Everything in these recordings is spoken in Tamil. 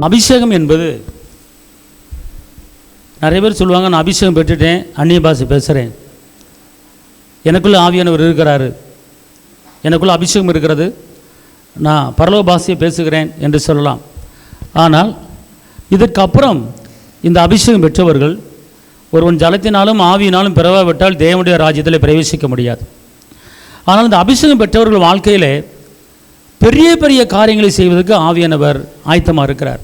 அபிஷேகம் என்பது நிறைய பேர் சொல்லுவாங்க, நான் அபிஷேகம் பெற்றுட்டேன், அந்நிய பாஷை பேசுகிறேன், எனக்குள்ளே ஆவியானவர் இருக்கிறாரு, எனக்குள்ளே அபிஷேகம் இருக்கிறது, நான் பரலோக பாஷையை பேசுகிறேன் என்று சொல்லலாம். ஆனால் இதற்கப்புறம் இந்த அபிஷேகம் பெற்றவர்கள் ஒருவன் ஜலத்தினாலும் ஆவியினாலும் பிறவாவிட்டால் தேவனுடைய ராஜ்யத்தில் பிரவேசிக்க முடியாது. ஆனால் இந்த அபிஷேகம் பெற்றவர்கள் வாழ்க்கையிலே பெரிய பெரிய காரியங்களை செய்வதற்கு ஆவியானவர் ஆயத்தமாக இருக்கிறார்.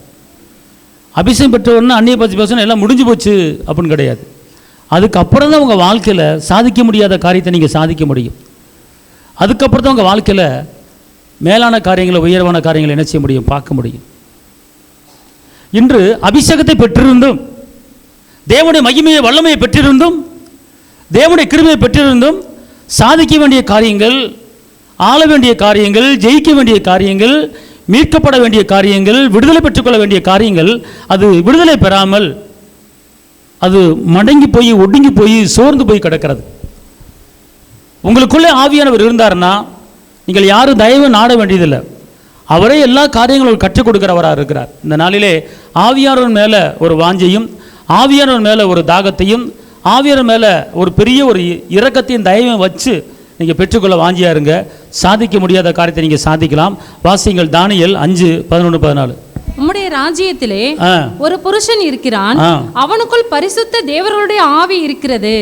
அபிஷேகம் பெற்றவர்னா அந்நிய பாஷை பேசணும் எல்லாம் முடிஞ்சு போச்சு அப்படின்னு கிடையாது. அதுக்கப்புறம் தான் உங்கள் வாழ்க்கையில் சாதிக்க முடியாத காரியத்தை நீங்கள் சாதிக்க முடியும். அதுக்கப்புறம் தான் உங்கள் வாழ்க்கையில் மேலான காரியங்களை, உயர்வான காரியங்களை என்ன செய்ய முடியும், பார்க்க முடியும். இன்று அபிஷேகத்தை பெற்றிருந்தும், தேவனுடைய மகிமையை வல்லமையை பெற்றிருந்தும், தேவனுடைய கிருபையை பெற்றிருந்தும் சாதிக்க வேண்டிய காரியங்கள், ஆள வேண்டிய காரியங்கள், ஜெயிக்க வேண்டிய காரியங்கள், மீட்கப்பட வேண்டிய காரியங்கள், விடுதலை பெற்றுக்கொள்ள வேண்டிய காரியங்கள், அது விடுதலை பெறாமல் அது மடங்கி போய் ஒடுங்கி போய் சோர்ந்து போய் கிடக்கிறது. உங்களுக்குள்ளே ஆவியானவர் இருந்தார்னா நீங்கள் யாரும் தயவு நாட வேண்டியதில்லை. அவரே எல்லா காரியங்களும் கற்றுக் கொடுக்கிறவராக இருக்கிறார். இந்த நாளிலே ஆவியானவர் மேலே ஒரு வாஞ்சையும், ஆவியானவர் மேலே ஒரு தாகத்தையும், ஆவியானவர் மேலே ஒரு பெரிய ஒரு இரக்கத்தையும் தயவையும் வச்சு நீங்கள் பெற்றுக்கொள்ள வாஞ்சியாக இருங்க. சாதிக்க முடியாத காரியத்தை நீங்கள் சாதிக்கலாம். வாசியுங்கள் தானியேல் 5:11-14. உம்முடைய ராஜ்யத்திலே ஒரு புருஷன் இருக்கிறான், அவனுக்குள் பரிசுத்த தேவர்களுடைய ஆவி இருக்கிறது.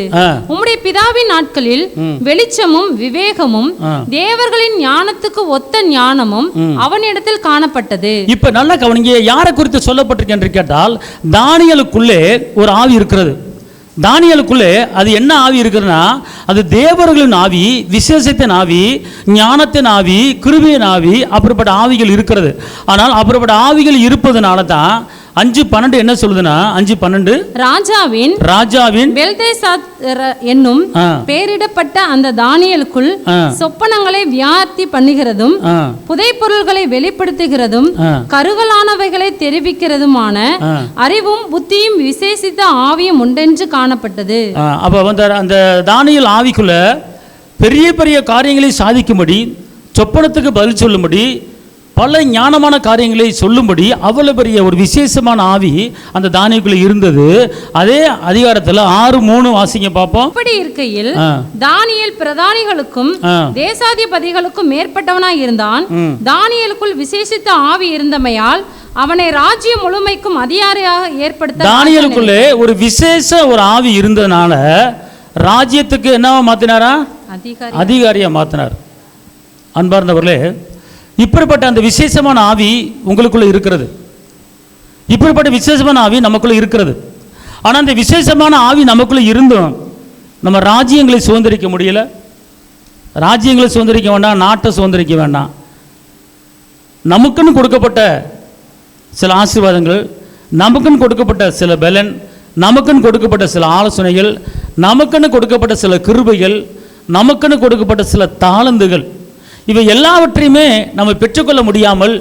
உம்முடைய பிதாவின் நாட்களில் வெளிச்சமும் விவேகமும் தேவர்களின் ஞானத்துக்கு ஒத்த ஞானமும் அவனிடத்தில் காணப்பட்டது. இப்ப நல்ல கவனிங்க, யாரை குறித்து சொல்லப்பட்டிருக்கு என்று கேட்டால், தானியேலுக்குள்ளே ஒரு ஆவி இருக்கிறது. தானியேலுக்குள்ளே அது என்ன ஆவி இருக்குதுன்னா, அது தேவர்களின் ஆவி, விசேஷத்தின் ஆவி, ஞானத்தின் ஆவி, கிருபையின் ஆவி, அப்படிப்பட்ட ஆவிகள் இருக்கிறது. ஆனால் அப்படிப்பட்ட ஆவிகள் இருப்பதனால தான் 5:12 என்ன சொல்லுதுன்னா, 5:12 ராஜாவின் பெல்தேசார் என்னும் பெயரிடப்பட்ட அந்த தானியேலுக்குள் சொப்பனங்களை வியாப்தி பண்ணுகிறதும், புதைப்பொருள்களை வெளிப்படுத்துகிறதும், கருகலானவைகளை தெரிவிக்கிறதுமான அறிவும் புத்தியும் விசேஷித்த ஆவியும் உண்டென்று காணப்பட்டது. அப்ப அந்த தானியேல் ஆவிக்குள்ள பெரிய பெரிய காரியங்களை சாதிக்கும்படி, சொப்பனத்துக்கு பதில் சொல்லும்படி, பல ஞானமான காரியங்களை சொல்லும்படி அவ்வளவு பெரிய ஒரு விசேஷமான ஆவி அந்த தானியேலுக்குள்ள இருந்தது. அதே அதிகாரத்தில் 6:3 வாசிங்க பார்ப்போம். அப்படி இருக்கையில் தானியேல் பிரதானிகளுக்கும் தேசாதிபதிகளுக்கும் மேற்பட்டவனாய் இருந்தான். தானியேலுக்குள் விசேஷித்த ஆவி இருந்தமையால் அவனை ராஜ்யம் முழுமைக்கும் அதிகாரியாக ஏற்படுத்த, தானியேலுக்குள்ளே ஒரு விசேஷ ஒரு ஆவி இருந்ததுனால ராஜ்யத்துக்கு என்னவா மாத்தினாரா, அதிகாரியா மாத்தினார். அன்பார்ந்தவர்களே, இப்படிப்பட்ட அந்த விசேஷமான ஆவி உங்களுக்குள்ள இருக்கிறது. இப்படிப்பட்ட விசேஷமான ஆவி நமக்குள்ள இருக்கிறது. ஆனால் அந்த விசேஷமான ஆவி நமக்குள்ள இருந்தும் நம்ம ராஜ்யங்களை சுதந்திரிக்க முடியல. ராஜ்யங்களை சுதந்திரிக்க வேண்டாம், நாட்டை சுதந்திரிக்க வேண்டாம். நமக்குன்னு கொடுக்கப்பட்ட சில ஆசீர்வாதங்கள், நமக்குன்னு கொடுக்கப்பட்ட சில பலன், நமக்குன்னு கொடுக்கப்பட்ட சில ஆலோசனைகள், நமக்குன்னு கொடுக்கப்பட்ட சில கிருபைகள், நமக்குன்னு கொடுக்கப்பட்ட சில தாளந்துகள், இவை எல்லாவற்றையுமே நம்ம பெற்றுக்கொள்ள முடியாமல்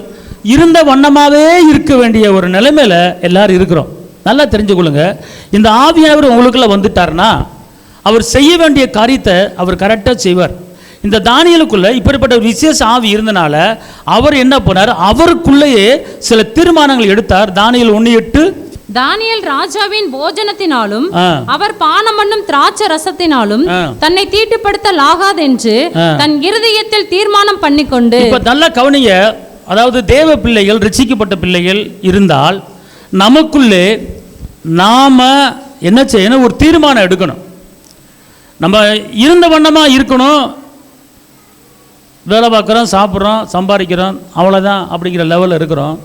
இருந்த வண்ணமாகவே இருக்க வேண்டிய ஒரு நிலைமையில் எல்லாரும் இருக்கிறோம். நல்லா தெரிஞ்சுக்கொள்ளுங்க, இந்த ஆவியானவர் உங்களுக்குள்ள வந்துட்டார்னா அவர் செய்ய வேண்டிய காரியத்தை அவர் கரெக்டாக செய்வார். இந்த தானியேலுக்குள்ள இப்படிப்பட்ட ஒரு விசேஷ ஆவி இருந்தனால அவர் என்ன பண்ணார், அவருக்குள்ளேயே சில தீர்மானங்கள் எடுத்தார். தானியேல் 1:8, தானியேல் ராஜாவின் போஜனத்தினாலும் அவர் பானம் பண்ணும் திராட்சை ரசத்தினாலும் தன்னை தீட்டுப்படுத்தலாகாதென்று தன் இருதயத்தில் தீர்மானம் பண்ணிக்கொண்டு. இப்ப நல்ல கவனிங்க, அதாவது தேவ பிள்ளைகள், ரட்சிக்கப்பட்ட பிள்ளைகள் இருந்தால் நமக்குள்ளே நாம என்ன செய்யணும், ஒரு தீர்மானம் எடுக்கணும். நம்ம இருந்த வண்ணமா இருக்கணும், வேலை பார்க்குறோம், சாப்பிட்றோம், சம்பாதிக்கிறோம், அவ்வளோதான் அப்படிங்கிற லெவலில் இருக்கிறோம்.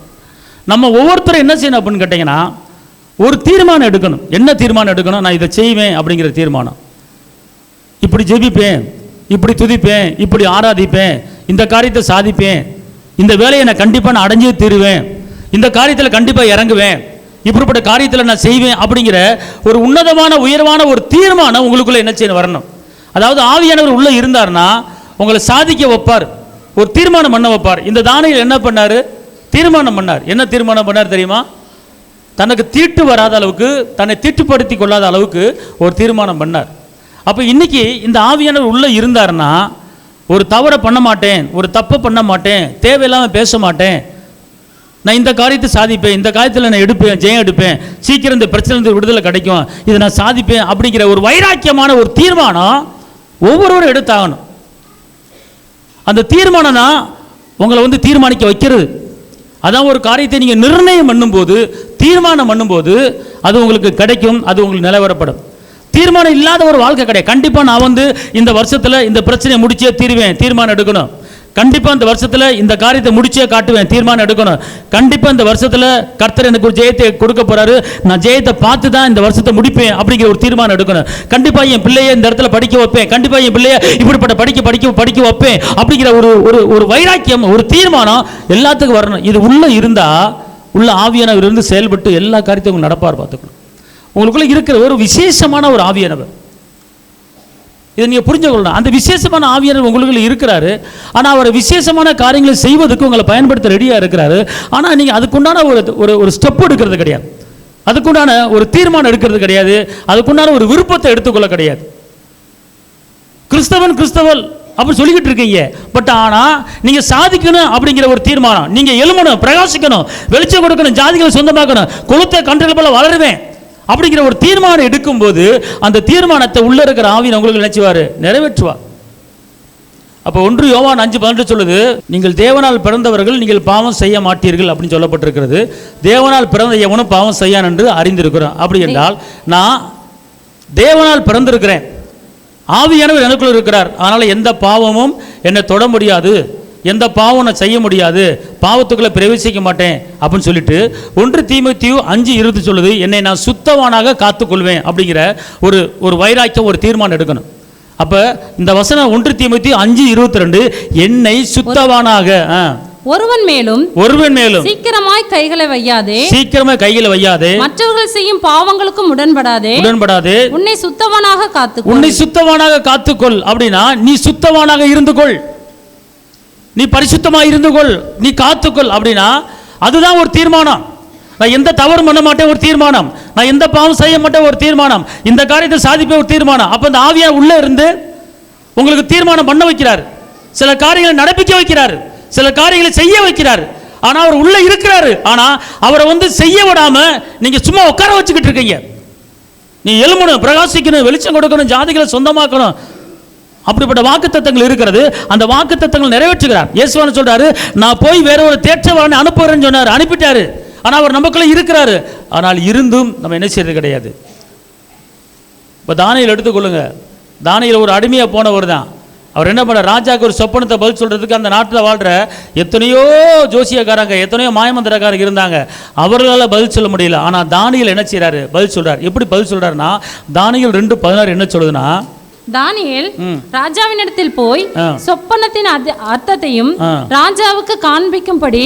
நம்ம ஒவ்வொருத்தரும் என்ன செய்யணும் அப்படின்னு கேட்டிங்கன்னா, ஒரு தீர்மானம் எடுக்கணும். என்ன தீர்மானம் எடுக்கணும், நான் இதை செய்வேன் அப்படிங்கிற தீர்மானம். இப்படி ஜெபிப்பேன், இப்படி துதிப்பேன், இப்படி ஆராதிப்பேன், இந்த காரியத்தை சாதிப்பேன், இந்த வேலையை நான் கண்டிப்பாக நான் அடைஞ்சே தீருவேன், இந்த காரியத்தில் கண்டிப்பாக இறங்குவேன், இப்படிப்பட்ட காரியத்தில் நான் செய்வேன் அப்படிங்கிற ஒரு உன்னதமான உயர்வான ஒரு தீர்மானம் உங்களுக்குள்ள என்ன செய்யணும், வரணும். அதாவது ஆவியானவர் உள்ளே இருந்தார்னா உங்களை சாதிக்க வைப்பார், ஒரு தீர்மானம் பண்ண வைப்பார். இந்த தானியேல் என்ன பண்ணார், தீர்மானம் பண்ணார். என்ன தீர்மானம் பண்ணார் தெரியுமா? தனக்கு தீட்டு வராத அளவுக்கு, தன்னை தீட்டுப்படுத்தி கொள்ளாத அளவுக்கு ஒரு தீர்மானம் பண்ணார். அப்போ இன்னைக்கு இந்த ஆவியானவர் உள்ளே இருந்தார்னா ஒரு தவறை பண்ண மாட்டேன், ஒரு தப்பை பண்ண மாட்டேன், தேவையில்லாமல் பேச மாட்டேன், நான் இந்த காரியத்தை சாதிப்பேன், இந்த காரியத்தில் நான் எடுப்பேன், ஜெயம் எடுப்பேன், சீக்கிரம் இந்த பிரச்சனை விடுதலை கிடைக்கும், இதை நான் சாதிப்பேன் அப்படிங்கிற ஒரு வைராக்கியமான ஒரு தீர்மானம் ஒவ்வொருவரும் எடுத்தாகணும். அந்த தீர்மானம் தான் உங்களை தீர்மானிக்க வைக்கிறது. அதான் ஒரு காரியத்தை நீங்கள் நிர்ணயம் பண்ணும்போது, தீர்மானம் பண்ணும்போது அது உங்களுக்கு கிடைக்கும், அது உங்களுக்கு நிலவரப்படும். தீர்மானம் இல்லாத ஒரு வாழ்க்கை கிடையாது. கண்டிப்பாக நான் இந்த வருஷத்தில் இந்த பிரச்சனையை முடிச்சே தீருவேன், தீர்மானம் எடுக்கணும். கண்டிப்பாக இந்த வருஷத்தில் இந்த காரியத்தை முடிச்சே காட்டுவேன், தீர்மானம் எடுக்கணும். கண்டிப்பாக இந்த வருஷத்தில் கர்த்தர் எனக்கு ஒரு ஜெயத்தை கொடுக்க போறாரு, நான் ஜெயத்தை பார்த்து தான் இந்த வருஷத்தை முடிப்பேன் அப்படிங்கிற ஒரு தீர்மானம் எடுக்கணும். கண்டிப்பாக என் பிள்ளையை இந்த இடத்துல படிக்க வைப்பேன், கண்டிப்பாக என் பிள்ளையை இப்படிப்பட்ட படிக்க வைப்பேன் அப்படிங்கிற ஒரு வைராக்கியம், ஒரு தீர்மானம் எல்லாத்துக்கும் வரணும். இது உள்ள இருந்தா, உள்ள ஆவியானவர் இருந்து செயல்பட்டு எல்லா காரியத்தையும் நடப்பார். பார்த்துக்கணும், உங்களுக்குள்ள இருக்கிற ஒரு விசேஷமான ஒரு ஆவியானவர். இதை நீங்கள் புரிஞ்சுக்கொள்ளணும். அந்த விசேஷமான ஆவியானவர் உங்களுக்குள்ள இருக்கிறாரு. ஆனால் அவர் விசேஷமான காரியங்களை செய்வதற்கு உங்களை பயன்படுத்த ரெடியாக இருக்கிறாரு. ஆனால் நீங்கள் அதுக்குண்டான ஒரு ஸ்டெப் எடுக்கிறது கிடையாது, அதுக்குண்டான ஒரு தீர்மானம் எடுக்கிறது கிடையாது, அதுக்குண்டான ஒரு விருப்பத்தை எடுத்துக்கொள்ள கிடையாது. கிறிஸ்தவன் அப்படி சொல்லிக்கிட்டு இருக்கீங்க. பட் ஆனால் நீங்கள் சாதிக்கணும் அப்படிங்கிற ஒரு தீர்மானம், நீங்கள் எழுமணும், பிரகாசிக்கணும், வெளிச்சம் கொடுக்கணும், ஜாதிகளை சொந்தமாக்கணும், குலத்தை கண்ட்ரோல் போல வளருவேன் அப்படிங்கிற ஒரு தீர்மானம் எடுக்கும்போது அந்த தீர்மானத்தை உள்ள இருக்கிற ஆவியை உங்களுக்கு நினைச்சுவார், நிறைவேற்றுவார். அப்போ 1 யோவான் 5:12 சொல்லுது, நீங்கள் தேவனால் பிறந்தவர்கள், நீங்கள் பாவம் செய்ய மாட்டீர்கள் அப்படின்னு சொல்லப்பட்டிருக்கிறது. தேவனால் பிறந்த எவனும் பாவம் செய்யான் என்று அறிந்திருக்கிறோம். அப்படி என்றால் நான் தேவனால் பிறந்திருக்கிறேன், ஆவியானவர் எனக்குள்ள இருக்கிறார், அதனால் எந்த பாவமும் என்னை தொட முடியாது, எந்த பாவம் நான் செய்ய முடியாது, பாவத்துக்குள்ள பிரவேசிக்க மாட்டேன் அப்படின்னு சொல்லிட்டு 1 தீமோத்தேயு 5:20 சொல்லுது, என்னை நான் சுத்தவானாக காத்துக்கொள்வேன் அப்படிங்கிற ஒரு வைராக்கியம், ஒரு தீர்மானம் எடுக்கணும். அப்ப இந்த வசனம் 1 தீமோத்தேயு 5:22 என்னை சுத்தவானாக ஒருவன் மேலும் சீக்கிரமாய் கைகளை வையாதே, மற்றவர்கள் செய்யும் பாவங்களுக்கும் உடன்படாதே, உன்னை சுத்தவானாக காத்துக்கொள். அப்படின்னா நீ சுத்தவானாக இருந்து கொள், நீ பரிசுத்தமாக இருந்து கொள், நீ காத்துக்கொள். அப்படின்னா அதுதான் ஒரு தீர்மானம். நான் எந்த தவறும் பண்ண மாட்டேன், ஒரு தீர்மானம். நான் எந்த பாவம் செய்ய மாட்டேன், ஒரு தீர்மானம். இந்த காரியத்தை சாதிப்பேன், ஒரு தீர்மானம். அப்போ இந்த ஆவியார் உள்ளே இருந்து உங்களுக்கு தீர்மானம் பண்ண வைக்கிறார், சில காரியங்களை நடப்பிக்க வைக்கிறார், சில காரியங்களை செய்ய வைக்கிறார். ஆனால் அவர் உள்ளே இருக்கிறாரு. ஆனால் அவரை செய்ய விடாம நீங்க சும்மா உட்கார வச்சுக்கிட்டு இருக்கீங்க. நீ எழுமணும், பிரகாசிக்கணும், வெளிச்சம் கொடுக்கணும், ஜாதிகளை சொந்தமாக்கணும், அப்படிப்பட்ட வாக்குத்தத்தங்கள் இருக்கிறது. அந்த வாக்குத்தத்தங்கள் நிறைவேற்றுகிறார். இயேசுவான சொல்றாரு, நான் போய் வேற ஒரு தேற்றவாளனை அனுப்புறேன்னு சொன்னார், அனுப்பிட்டாரு. ஆனா அவர் நமக்குள்ள இருக்கிறாரு. ஆனால் இருந்தும் நம்ம என்ன செய்யறது கிடையாது. இப்போ தானியேல் எடுத்துக்கொள்ளுங்க. தானியேல் ஒரு அடிமையா போனவர் தான். அவர் என்ன பண்ண, ராஜாவுக்கு ஒரு சொப்பனத்தை பதில் சொல்றதுக்கு அந்த நாட்டில் வாழ்ற எத்தனையோ ஜோசியக்காரங்க, எத்தனையோ மாயமந்திரக்காரங்க இருந்தாங்க, அவர்களால் பதில் சொல்ல முடியல. ஆனால் தானியேல் என்ன செய்யறாரு, பதில் சொல்றாரு. எப்படி பதில் சொல்றாருன்னா, தானியேல் 2:16 என்ன சொல்லுதுன்னா, தானியேல் ராஜாவினிடத்தில் போய் சொப்பனத்தின் அர்த்தத்தையும் ராஜாவுக்கு காண்பிக்கும்படி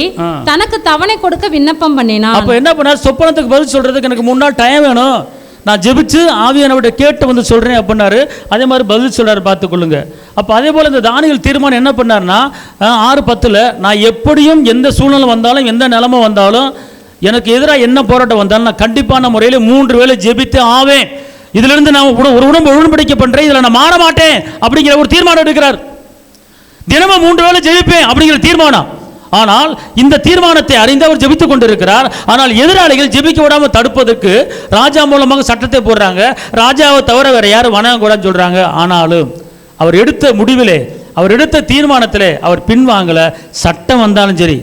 தனக்கு தவணை கொடுக்க விண்ணப்பம் பண்ணினான். அப்ப என்ன பண்ணார், சொப்பனத்துக்கு பதில் சொல்றதுக்கு எனக்கு முன்னாள் டைம் வேணும், நான் ஜெபிச்சு ஆவியானவர்கிட்ட கேட்டு சொல்றேன் அப்படின்னாரு. அதே மாதிரி பதில் சொல்றாரு, பார்த்துக்கொள்ளுங்க. அப்போ அதே போல இந்த தானியேல் தீர்மானம் என்ன பண்ணார்னா, 6:10 நான் எப்படியும் எந்த சூழ்நிலை வந்தாலும், எந்த நிலைமை வந்தாலும், எனக்கு எதிராக என்ன போராட்டம் வந்தாலும் நான் கண்டிப்பான முறையில் 3 வேளை ஜெபித்து ஆவேன், இதிலிருந்து நான் ஒரு உடன்படிக்கை பண்றேன், இதில் நான் மாற மாட்டேன் அப்படிங்கிற ஒரு தீர்மானம் எடுக்கிறார். தினமும் 3 வேளை ஜெபிப்பேன் அப்படிங்கிற தீர்மானம். ஆனால் இந்த தீர்மானத்தை அறிந்து அவர் ஜெபித்துக் கொண்டிருக்கிறார். ஆனால் எதிராளிகள் ஜெபிக்க விடாமல் தடுப்பதற்கு ராஜா மூலமாக சட்டத்தை போடுறாங்க. ராஜாவை தவிர வேற யாரும் வணங்க கூடாதுன்னு சொல்றாங்க. ஆனாலும் அவர் எடுத்த முடிவிலே, அவர் எடுத்த தீர்மானத்திலே அவர் பின்வாங்கல. சட்டம் வந்தாலும் சரி,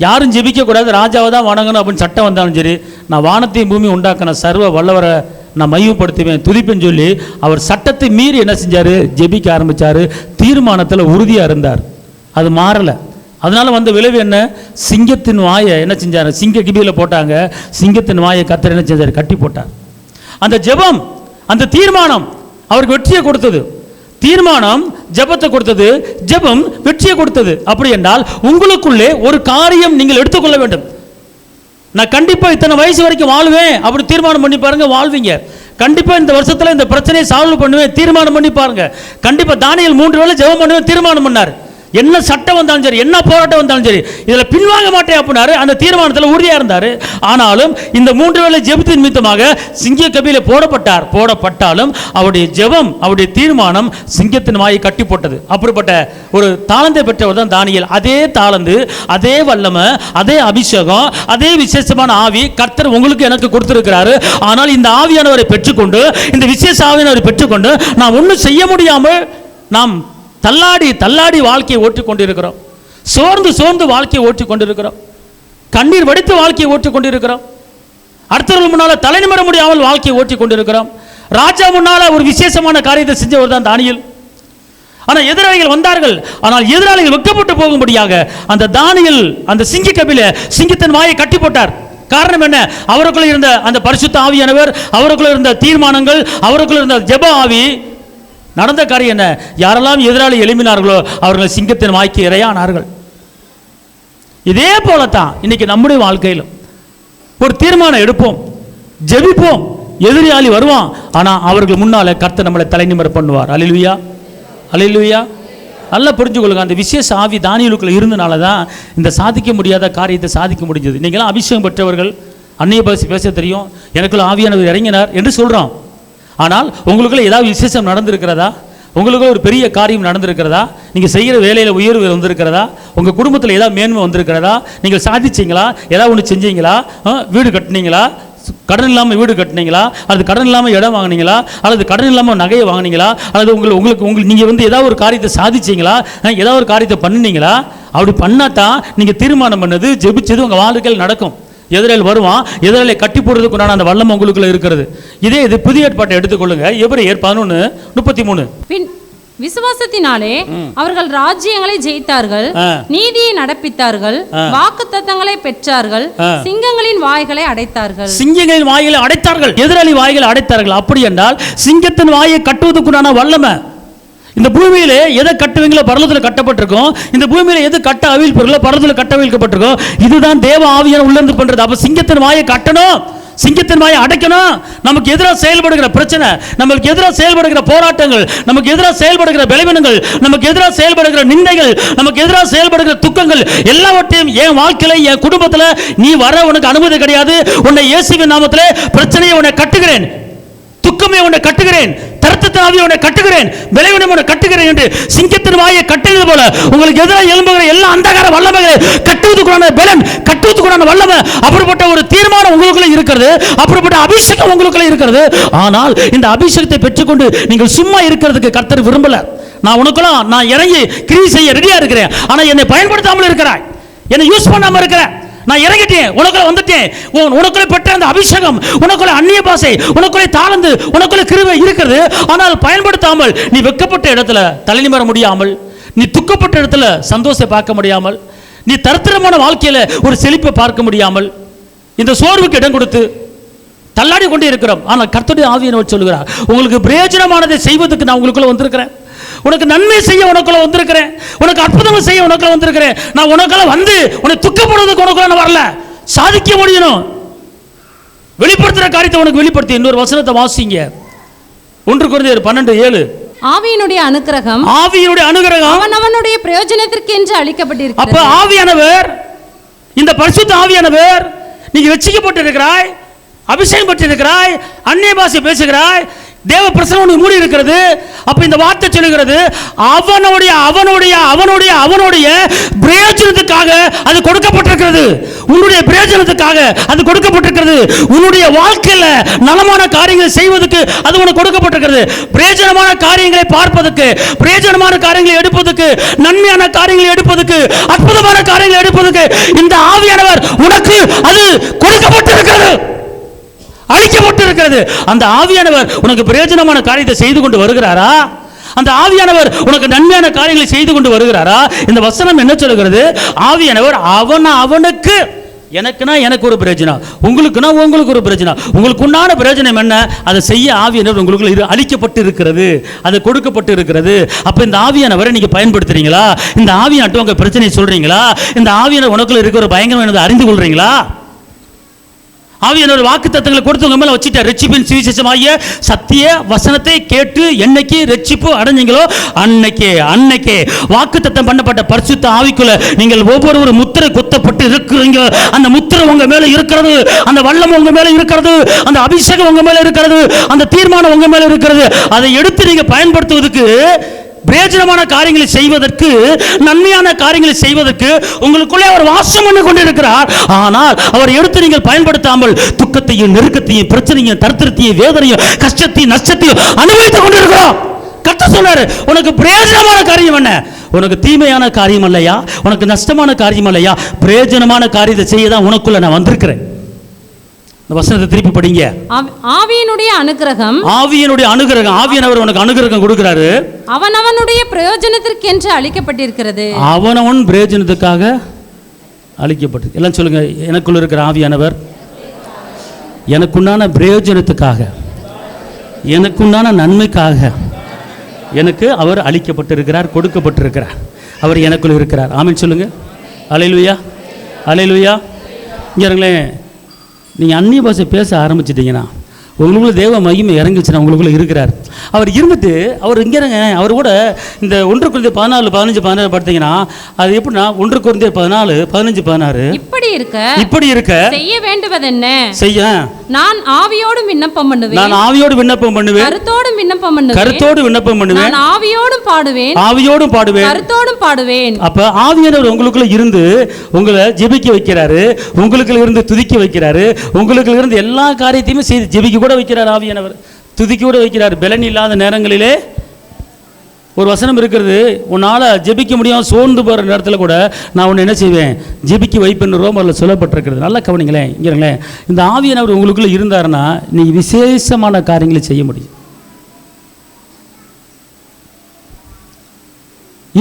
யாரும் ஜெபிக்க கூடாது, ராஜாவை தான் வணங்கணும் அப்படின்னு சட்டம் வந்தாலும் சரி, நான் வானத்தையும் பூமி உண்டாக்கின சர்வ வல்லவரை நான் மையப்படுத்துவேன், துதிப்பேன்னு சொல்லி அவர் சட்டத்தை மீறி என்ன செஞ்சாரு, ஜெபிக்க ஆரம்பிச்சாரு. தீர்மானத்தில் உறுதியாக இருந்தார், அது மாறலை. அதனால வந்த விளைவு என்ன, சிங்கத்தின் வாயை என்ன செஞ்சாரு, சிங்க கிபியில் போட்டாங்க. சிங்கத்தின் வாயை கர்த்தர் என்ன செஞ்சாரு, கட்டி போட்டார். அந்த ஜெபம், அந்த தீர்மானம் அவருக்கு வெற்றியை கொடுத்தது. தீர்மானம் ஜெபத்தை கொடுத்தது, ஜெபம் வெற்றியை கொடுத்தது. அப்படி என்றால் உங்களுக்குள்ளே ஒரு காரியம் நீங்கள் எடுத்துக்கொள்ள வேண்டும். நான் கண்டிப்பா இத்தனை வயசு வரைக்கும் வாழ்வேன் அப்படி தீர்மானம் பண்ணி பாருங்க, வாழ்வீங்க. கண்டிப்பா இந்த வருஷத்துல இந்த பிரச்சனையை சால்வ் பண்ணுவேன், தீர்மானம் பண்ணி பாருங்க. கண்டிப்பா தானியேல் 3 வேளை ஜெபம் பண்ணுவேன், தீர்மானம் பண்ணார். என்ன சட்டம் வந்தாலும் சரி, என்ன போராட்டம் வந்தாலும் சரி, இதில் பின்வாங்க மாட்டேன் அப்படின்னாரு. அந்த தீர்மானத்தில் உறுதியாக இருந்தார். ஆனாலும் இந்த 3 வேளை ஜெபத்தின் நிமித்தமாக சிங்க கபில போடப்பட்டாலும் அவருடைய ஜெபம், அவருடைய தீர்மானம் சிங்கத்தின் வாயை கட்டி போட்டது. அப்படிப்பட்ட ஒரு தாளந்தை பெற்றவர் தான் தானியேல். அதே தாளந்து, அதே வல்லமை, அதே அபிஷேகம், அதே விசேஷமான ஆவி கர்த்தர் உங்களுக்கு எனக்கு கொடுத்திருக்கிறாரு. ஆனால் இந்த ஆவியானவரை பெற்றுக்கொண்டு, இந்த விசேஷ ஆவியானவரை பெற்றுக்கொண்டு நாம் ஒன்றும் செய்ய முடியாமல் நாம் தள்ளாடி வாழ்க்கையை ஓட்டிக் கொண்டிருக்கிறோம். சோர்ந்து வாழ்க்கையை ஓட்டிக் கொண்டிருக்கிறோம். கண்ணீர் வடித்து வாழ்க்கையை ஓட்டிக் கொண்டிருக்கிறோம். அடுத்தவர்கள் முன்னால தலை நிமிர முடியாமல் வாழ்க்கையை ஓட்டிக் கொண்டிருக்கிறோம். ராஜா முன்னால ஒரு விசேஷமான காரியத்தை செஞ்சவர் தான் தானியேல். ஆனால் எதிராளிகள் வந்தார்கள். ஆனால் எதிராளிகள் வெட்கப்பட்டு போகும்படியாக அந்த தானியேல் அந்த சிங்க கபில சிங்கத்தின் வாயை கட்டி போட்டார். காரணம் என்ன? அவருக்குள்ள இருந்த அந்த பரிசுத்த ஆவியானவர், அவருக்குள்ள இருந்த தீர்மானங்கள், அவருக்குள்ள இருந்த ஜெப ஆவி. நடந்த காரியம் என்ன? யாரெல்லாம் எதிராளி எழுப்பினார்களோ அவர்கள் சிங்கத்தின் வாய்க்கு இரையானார்கள். இதே போலத்தான் இன்னைக்கு நம்முடைய வாழ்க்கையிலும் ஒரு தீர்மானம் எடுப்போம், ஜெபிப்போம். எதிராளி வருவான், ஆனால் அவர்கள் முன்னால கர்த்தர் நம்மளை தலை நிமிர பண்ணுவார். அல்லேலூயா, அல்லேலூயா. நல்லா புரிஞ்சுக்கொள்ளுங்க. அந்த விசேஷ ஆவி தானியேலுக்குள்ள இருந்தனால தான் இந்த சாதிக்க முடியாத காரியத்தை சாதிக்க முடிஞ்சது. நீங்களாம் அபிஷேகம் பெற்றவர்கள், அந்நிய பாஷை பேச தெரியும், எனக்குள்ள ஆவியானவர் இறங்கினார் என்று சொல்கிறோம். ஆனால் உங்களுக்குள்ள ஏதாவது விசேஷம் நடந்திருக்கிறதா? உங்களுக்குள்ள ஒரு பெரிய காரியம் நடந்திருக்கிறதா? நீங்கள் செய்கிற வேலையில் உயர்வு வந்திருக்கிறதா? உங்கள் குடும்பத்தில் ஏதாவது மேன்மை வந்திருக்கிறதா? நீங்கள் சாதிச்சிங்களா? ஏதாவது ஒன்று செஞ்சீங்களா? வீடு கட்டினீங்களா? கடன் இல்லாமல் வீடு கட்டினீங்களா? அல்லது கடன் இல்லாமல் இடம் வாங்கினீங்களா? அல்லது கடன் இல்லாமல் நகையை வாங்கினீங்களா? அல்லது உங்களுக்கு நீங்கள் ஏதாவது ஒரு காரியத்தை சாதிச்சிங்களா? ஏதாவது ஒரு காரியத்தை பண்ணினீங்களா? அப்படி பண்ணாதான் நீங்கள் தீர்மானம் பண்ணது, ஜெபிச்சது உங்கள் வாழ்க்கையில் நடக்கும். எதிராளி வருவான், எதிராளி கட்டி போடுறதுக்கு உண்டான அந்த வல்லமை உங்களுக்குள்ள இருக்கிறது. இது புதிய ஏற்பாட்டை எடுத்துக்கொள்ளுங்க. எபிரேயர் 11:33. பின் விசுவாசத்தினாலே அவர்கள் ராஜ்யங்களை ஜெயித்தார்கள், நீதியை நடப்பித்தார்கள், வாக்குத்தத்தங்களை பெற்றார்கள், சிங்கங்களின் வாய்களை அடைத்தார்கள். சிங்கங்களின் வாய்களை அடைத்தார்கள், எதிராளி வாய்களை அடைத்தார்கள். அப்படி என்றால் சிங்கத்தின் வாயை கட்டுவதற்குண்டான வல்லமை இந்த பூமியிலே எதை கட்டுவீங்களோ பரலோகத்தில் கட்டப்பட்டிருக்கும். இந்த பூமியில எது கட்ட அவிழ்ப்பீர்களோ பரலோகத்தில் கட்ட அவிழ்க்கப்பட்டிருக்கும். இதுதான் தேவ ஆவியான உள்ள இருந்து பண்றது. அப்ப சிங்கத்தின் வாயை கட்டணும், சிங்கத்தின் வாயை அடைக்கணும். நமக்கு எதிராக செயல்படுகிற பிரச்சனை, நமக்கு எதிராக செயல்படுகிற போராட்டங்கள், நமக்கு எதிராக செயல்படுகிற பலவீனங்கள், நமக்கு எதிராக செயல்படுகிற நிந்தைகள், நமக்கு எதிராக செயல்படுகிற துக்கங்கள் எல்லாவற்றையும் என் வாழ்க்கையில, என் குடும்பத்தில் நீ வர உனக்கு அனுமதி கிடையாது. உன்னை இயேசுவின் நாமத்திலே பிரச்சனையை உன்னை கட்டுகிறேன், துக்கமே உன்னை கட்டுகிறேன், தரத்தின் ஆவியை உன்னை கட்டுகிறேன், பலவீனம் உன்னை கட்டுகிறேன் என்று சிங்கத்தின் வாயை கட்டுகிறது போல உங்களுக்கு எதிராக எழும்புகிற எல்லா அந்தகார வல்லமைகளை கட்டுவதற்குண்டான பலன், கட்டுவதற்குண்டான வல்லமை, அப்படிப்பட்ட ஒரு தீர்மானம் உங்களுக்குள்ள இருக்கிறது, அப்படிப்பட்ட அபிஷேகம் உங்களுக்குள்ள இருக்கிறது. ஆனால் இந்த அபிஷேகத்தை பெற்றுக்கொண்டு நீங்கள் சும்மா இருக்கிறதுக்கு கர்த்தர் விரும்பல. நான் இறங்கி கிரியை செய்ய ரெடியா இருக்கிறேன், ஆனா என்னை பயன்படுத்தாமல் இருக்கிறாய், என்னை யூஸ் பண்ணாம இருக்கிறேன். நான் இறங்கிட்டேன், உனக்குள்ள வந்துட்டேன். உனக்குள்ள பெற்ற அந்த அபிஷேகம், உனக்குள்ள அந்நிய பாஷை, உனக்குள்ள தாளந்து, உனக்குள்ள கிருபை இருக்கிறது. ஆனால் பயன்படுத்தாமல் நீ வெட்கப்பட்ட இடத்துல தலை நிமிர முடியாமல், நீ துக்கப்பட்ட இடத்துல சந்தோஷத்தை பார்க்க முடியாமல், நீ தரித்திரமான வாழ்க்கையில ஒரு செழிப்பை பார்க்க முடியாமல், இந்த சோர்வுக்கு இடம் கொடுத்து தள்ளாடி கொண்டே இருக்கிறோம். ஆனால் கர்த்தருடைய ஆவியானவர் சொல்கிறார், உங்களுக்கு பிரயோஜனமானதை செய்வதற்கு நான் உங்களுக்குள்ள வந்திருக்கிறேன், உனக்கு நன்மை செய்ய உனக்குள்ள வந்திருக்கிறேன், உனக்கு அற்புதங்கள் செய்ய உனக்குள்ள வந்திருக்கிறேன். நான் உனக்குள்ள வந்து உன்னை துக்கப்படுவதற்கு உனக்குள்ள நான் வரல, சாதிக்க முடியணும், வெளிப்படுத்துற காரியத்தை உனக்கு வெளிப்படுத்தி. இன்னொரு வசனத்தை வாசிங்க, 1 கொரிந்தியர் 12:7. ஆவியினுடைய அனுக்கிரகம், அவனவனுடைய பிரயோஜனத்திற்கு என்று அளிக்கப்பட்டிருக்கிறது. அப்ப ஆவியானவர், இந்த பரிசுத்த ஆவியானவர், நீங்க ரட்சிக்கப்பட்டிருக்கிறாய், அபிஷேகம் பெற்றிருக்கிறாய், அந்நிய பாஷை பேசுகிறாய், தேவ பிரசன்னம் மூடி இருக்கிறது. அப்ப இந்த வார்த்தை சொல்லுகிறது, அவனுடைய அவனுடைய அவனுடைய அவனுடைய பிரயோஜனத்துக்காக அது கொடுக்கப்பட்டிருக்கிறது. உன்னுடைய பிரயோஜனத்துக்காக அது கொடுக்கப்பட்டிருக்கிறது. உன்னுடைய வாழ்க்கையில நலமான காரியங்களை செய்வதற்கு அது உனக்கு கொடுக்கப்பட்டிருக்கிறது. பிரயோஜனமான காரியங்களை பார்ப்பதற்கு, பிரயோஜனமான காரியங்களை எடுப்பதற்கு, நன்மையான காரியங்களை எடுப்பதற்கு, அற்புதமான காரியங்களை எடுப்பதற்கு இந்த ஆவியானவர் உனக்கு அது கொடுக்கப்பட்டிருக்கிறது, அளிக்கப்பட்டிருக்கிறது. அந்த ஆவியானவர் உனக்கு பிரயோஜனமான காரியத்தை செய்து கொண்டு வருகிறாரா? அந்த ஆவியானவர் உனக்கு நன்மையான காரியங்களை செய்து கொண்டு வருகிறாரா? இந்த வசனம் என்ன சொல்லுகிறது? ஆவியானவர் அவனுக்கு, எனக்குனா எனக்கு ஒரு பிரயோஜனம், உங்களுக்குனா உங்களுக்கு ஒரு பிரயோஜனம், உங்களுக்கு உண்டான பிரயோஜனம் என்ன? அதை செய்ய ஆவியானவர் உங்களுக்கு அளிக்கப்பட்டு இருக்கிறது, அது கொடுக்கப்பட்டு இருக்கிறது. அப்ப இந்த ஆவியானவரை நீங்க பயன்படுத்துறீங்களா? இந்த ஆவியானவர்ட்ட உங்க பிரச்சனையை சொல்றீங்களா? இந்த ஆவியானவர் உனக்குள்ள இருக்கிற பயங்கரமானதை அறிந்து கொள்றீங்களா? ஆவியானவர் வாக்குத்தத்தங்களை கொடுத்து உங்க மேல வச்சிட்டார். ரட்சிப்பின் சுவிசேஷமாகிய சத்திய வசனத்தை கேட்டு என்னைக்கு ரட்சிப்பு அடைஞ்சீங்களோ அன்னைக்கே வாக்குத்தத்தம் பண்ணப்பட்ட பரிசுத்த ஆவிக்குள்ள நீங்கள் ஒவ்வொரு முத்திரை குத்தப்பட்டு இருக்கிறீங்க. அந்த முத்திரை உங்க மேல இருக்கிறது, அந்த வல்லம் உங்க மேல இருக்கிறது, அந்த அபிஷேகம் உங்க மேல இருக்கிறது, அந்த தீர்மானம் உங்க மேல இருக்கிறது. அதை எடுத்து நீங்க பயன்படுத்துவதற்கு, பிரயோஜனமான காரியங்களை செய்வதற்கு, நன்மையான காரியங்களை செய்வதற்கு உங்களுக்குள்ளே அவர் வாசம் பண்ணி கொண்டிருக்கிறார். ஆனால் அவர் எடுத்து நீங்கள் பயன்படுத்தாமல் துக்கத்தையும் நெருக்கத்தையும் பிரச்சனையும் தரித்திரத்தையும் வேதனையும் கஷ்டத்தையும் நஷ்டத்தையும் அனுபவித்துக் கொண்டிருக்கிறோம். கர்த்தர் சொன்னாரு, உனக்கு பிரயோஜனமான காரியம் என்ன? உனக்கு தீமையான காரியம் இல்லையா? உனக்கு நஷ்டமான காரியம் இல்லையா? பிரயோஜனமான காரியத்தை செய்ய தான் உனக்குள்ள நான் வந்திருக்கிறேன். இந்த வசனத்தை திருப்பி படிங்க. ஆவியினுடைய அனுக்கிரகம், ஆவியானவர் உனக்கு அனுக்கிரகம் கொடுக்கிறாரு. அவனவனுடைய பிரயோஜனத்திற்கு என்று அளிக்கப்பட்டிருக்கிறது. அவனவன் பிரயோஜனத்துக்காக அளிக்கப்பட்டிருக்கு. எல்லாம் சொல்லுங்க, எனக்குள்ள இருக்கிற ஆவியானவர் எனக்குண்டான பிரயோஜனத்துக்காக, எனக்குண்டான நன்மைக்காக எனக்கு அவர் அளிக்கப்பட்டிருக்கிறார், கொடுக்கப்பட்டிருக்கிறார். அவர் எனக்குள்ள இருக்கிறார். ஆமென் சொல்லுங்க. அல்லேலூயா, அல்லேலூயா. இங்க இருங்களேன், நீங்கள் அந்நிய பாஷை பேச ஆரம்பிச்சிட்டிங்கன்னா உங்களுக்குள்ள தேவ மகிமை இறங்கிச்சுன்னா உங்களுக்குள்ள இருக்கிறார். அவர் இருந்துட்டு அவர் இங்கே இருங்க. அவர் கூட இந்த 1 கொரிந்தியர் 14, 15, 16 பார்த்தீங்கன்னா அது எப்படின்னா 1 கொரிந்தியர் 14, 15, 16 இப்படி இருக்க செய்ய வேண்டுவது என்ன? செய்ய நான் ஆவியோடு விண்ணப்பம் பண்ணுவேன், கருத்தோடு விண்ணப்பம் பண்ணுவேன், நான் ஆவியோடும் பாடுவேன், கருத்தோடும் பாடுவேன். அப்ப ஆவியானவர் உங்களுக்குள்ள இருந்து உங்களை ஜெபிக்க வைக்கிறாரு, உங்களுக்குள்ள இருந்து துதிக்க வைக்கிறாரு, உங்களுக்குள்ள இருந்து எல்லா காரியத்தையுமே செய்து ஜெபிக்க கூட வைக்கிறார். ஆவியானவர் துதிக்க கூட வைக்கிறார். பலன் இல்லாத நேரங்களிலே ஒரு வசனம் இருக்கிறது, உன்னால் ஜெபிக்க முடியாமல் சோர்ந்து போகிற நேரத்தில் கூட நான் உன்னை என்ன செய்வேன், ஜெபிக்க வைப்பேன்னு ரோமரில் சொல்லப்பட்டிருக்கிறது. நல்லா கவனிங்களேன். இங்கிறங்களேன், இந்த ஆவியானவர் உங்களுக்குள்ளே இருந்தாருன்னா நீங்கள் விசேஷமான காரியங்களை செய்ய முடியும்.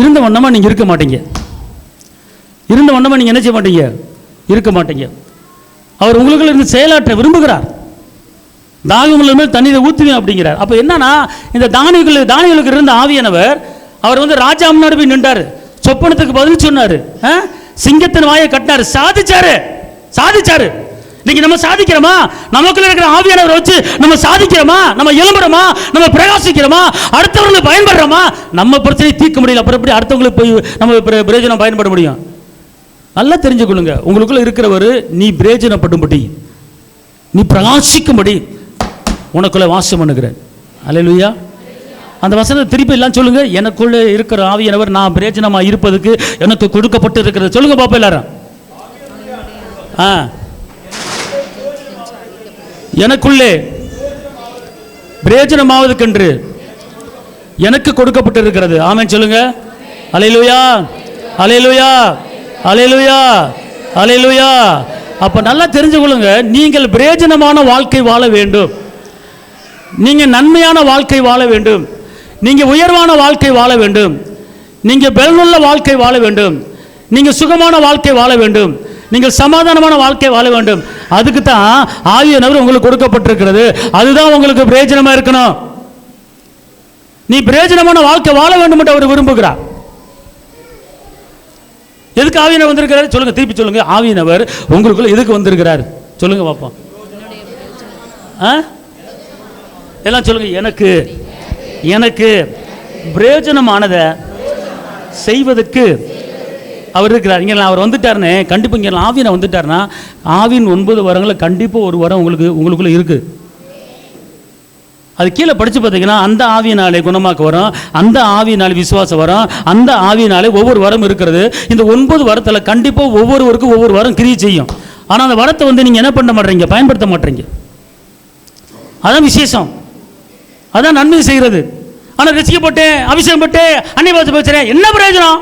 இருந்த வண்ணமாக நீங்கள் இருக்க மாட்டீங்க. இருந்த வண்ணமாக நீங்கள் என்ன செய்ய மாட்டீங்க, இருக்க மாட்டீங்க. அவர் உங்களுக்குள்ள இருந்து செயலாற்ற விரும்புகிறார். தாகமுள்ள மேல் தண்ணீரை ஊற்றுவேன் அப்படிங்கிறார். அப்போ என்னன்னா, இந்த தானியங்களுக்கு இருந்த ஆவியானவர் அவர் வந்து ராஜா முன்னாடி போய் நின்றார், சொப்பனத்துக்கு பதில் சொன்னார், சிங்கத்தின் வாயை கட்டினார், சாதிச்சாரு. இன்னைக்கு நம்ம சாதிக்கிறோமா? நமக்குள்ள இருக்கிற ஆவியானவரை வச்சு நம்ம சாதிக்கிறோமா? நம்ம எழும்புறோமா? நம்ம பிரகாசிக்கிறோமா? அடுத்தவர்களுக்கு பயன்படுறோமா? நம்ம பிரச்சனையை தீர்க்க முடியல, அப்புறம் எப்படி அடுத்தவங்களுக்கு போய் நம்ம பிரயோஜனம் பயன்பட முடியும்? நல்லா தெரிஞ்சுக்கொள்ளுங்க, உங்களுக்குள்ள இருக்கிறவர் நீ பிரயோஜனப்படும்படி, நீ பிரகாசிக்கும்படி உனக்குள்ள வாசம் பண்ணுகிறேன். அல்லேலூயா. அந்த வசனத்தை திருப்பி எல்லாம் சொல்லுங்க. எனக்குள்ள இருக்கிற ஆவியானவர் நான் பிரயோஜனமா இருப்பதுக்கு எனக்கு கொடுக்கப்பட்டு இருக்கிறது. சொல்லுங்க பாப்பா எல்லாரும். எனக்குள்ளே பிரயோஜனமாவதுக்கென்று எனக்கு கொடுக்கப்பட்டு இருக்கிறது. ஆமென் சொல்லுங்க. அல்லேலூயா, அல்லேலூயா, அல்லேலூயா, அல்லேலூயா. அப்ப நல்லா தெரிஞ்சு கொள்ளுங்க, நீங்கள் பிரயோஜனமான வாழ்க்கை வாழ வேண்டும், நீங்க நன்மையான வாழ்க்கை வாழ வேண்டும், நீங்க உயர்வான வாழ்க்கை வாழ வேண்டும், நீங்க பலனுள்ள வாழ்க்கை வாழ வேண்டும், நீங்க சுகமான வாழ்க்கை வாழ வேண்டும், நீங்கள் சமாதானமான வாழ்க்கை வாழ வேண்டும். அதுக்கு தான் ஆவியானவர் உங்களுக்கு கொடுக்கப்பட்டிருக்கிறது. அதுதான் உங்களுக்கு பிரயோஜனமா இருக்கணும். நீ பிரயோஜனமான வாழ்க்கை வாழ வேண்டும் என்று அவர் விரும்புகிறார். எதுக்கு ஆவியானவர் வந்திருக்கிறார் சொல்லுங்க, திருப்பி சொல்லுங்க. ஆவியானவர் உங்களுக்குள்ள எதுக்கு வந்திருக்கிறார் சொல்லுங்க பாப்போம். எல்லாம் சொல்லுங்க. எனக்கு பிரயோஜனமானதை செய்வதற்கு அவர் இருக்கிறார். இங்கே அவர் வந்துட்டாருன்னு கண்டிப்பாக இங்கே ஆவியனை வந்துட்டாருன்னா ஆவின் 9 வரங்களை கண்டிப்பாக ஒரு வரம் உங்களுக்குள்ளே இருக்குது. அது கீழே படித்து பார்த்தீங்கன்னா அந்த ஆவியினாலே குணமாக்க வரும், அந்த ஆவியினாலே விசுவாசம் வரும், அந்த ஆவியினாலே ஒவ்வொரு வரம் இருக்கிறது. இந்த 9 வரத்தில் கண்டிப்பாக ஒவ்வொருவருக்கும் ஒவ்வொரு வரம் கிரியை செய்யும். ஆனால் அந்த வரத்தை வந்து நீங்கள் என்ன பண்ண மாட்டீங்க, பயன்படுத்த மாட்டீங்க. அதான் விசேஷம், அதான் நன்மை செய்கிறது. ஆனால் ரசிக்கப்பட்டு அபிஷேகம் பட்டு அந்நிய பாஷை பேசுகிறேன், என்ன பிரயோஜனம்?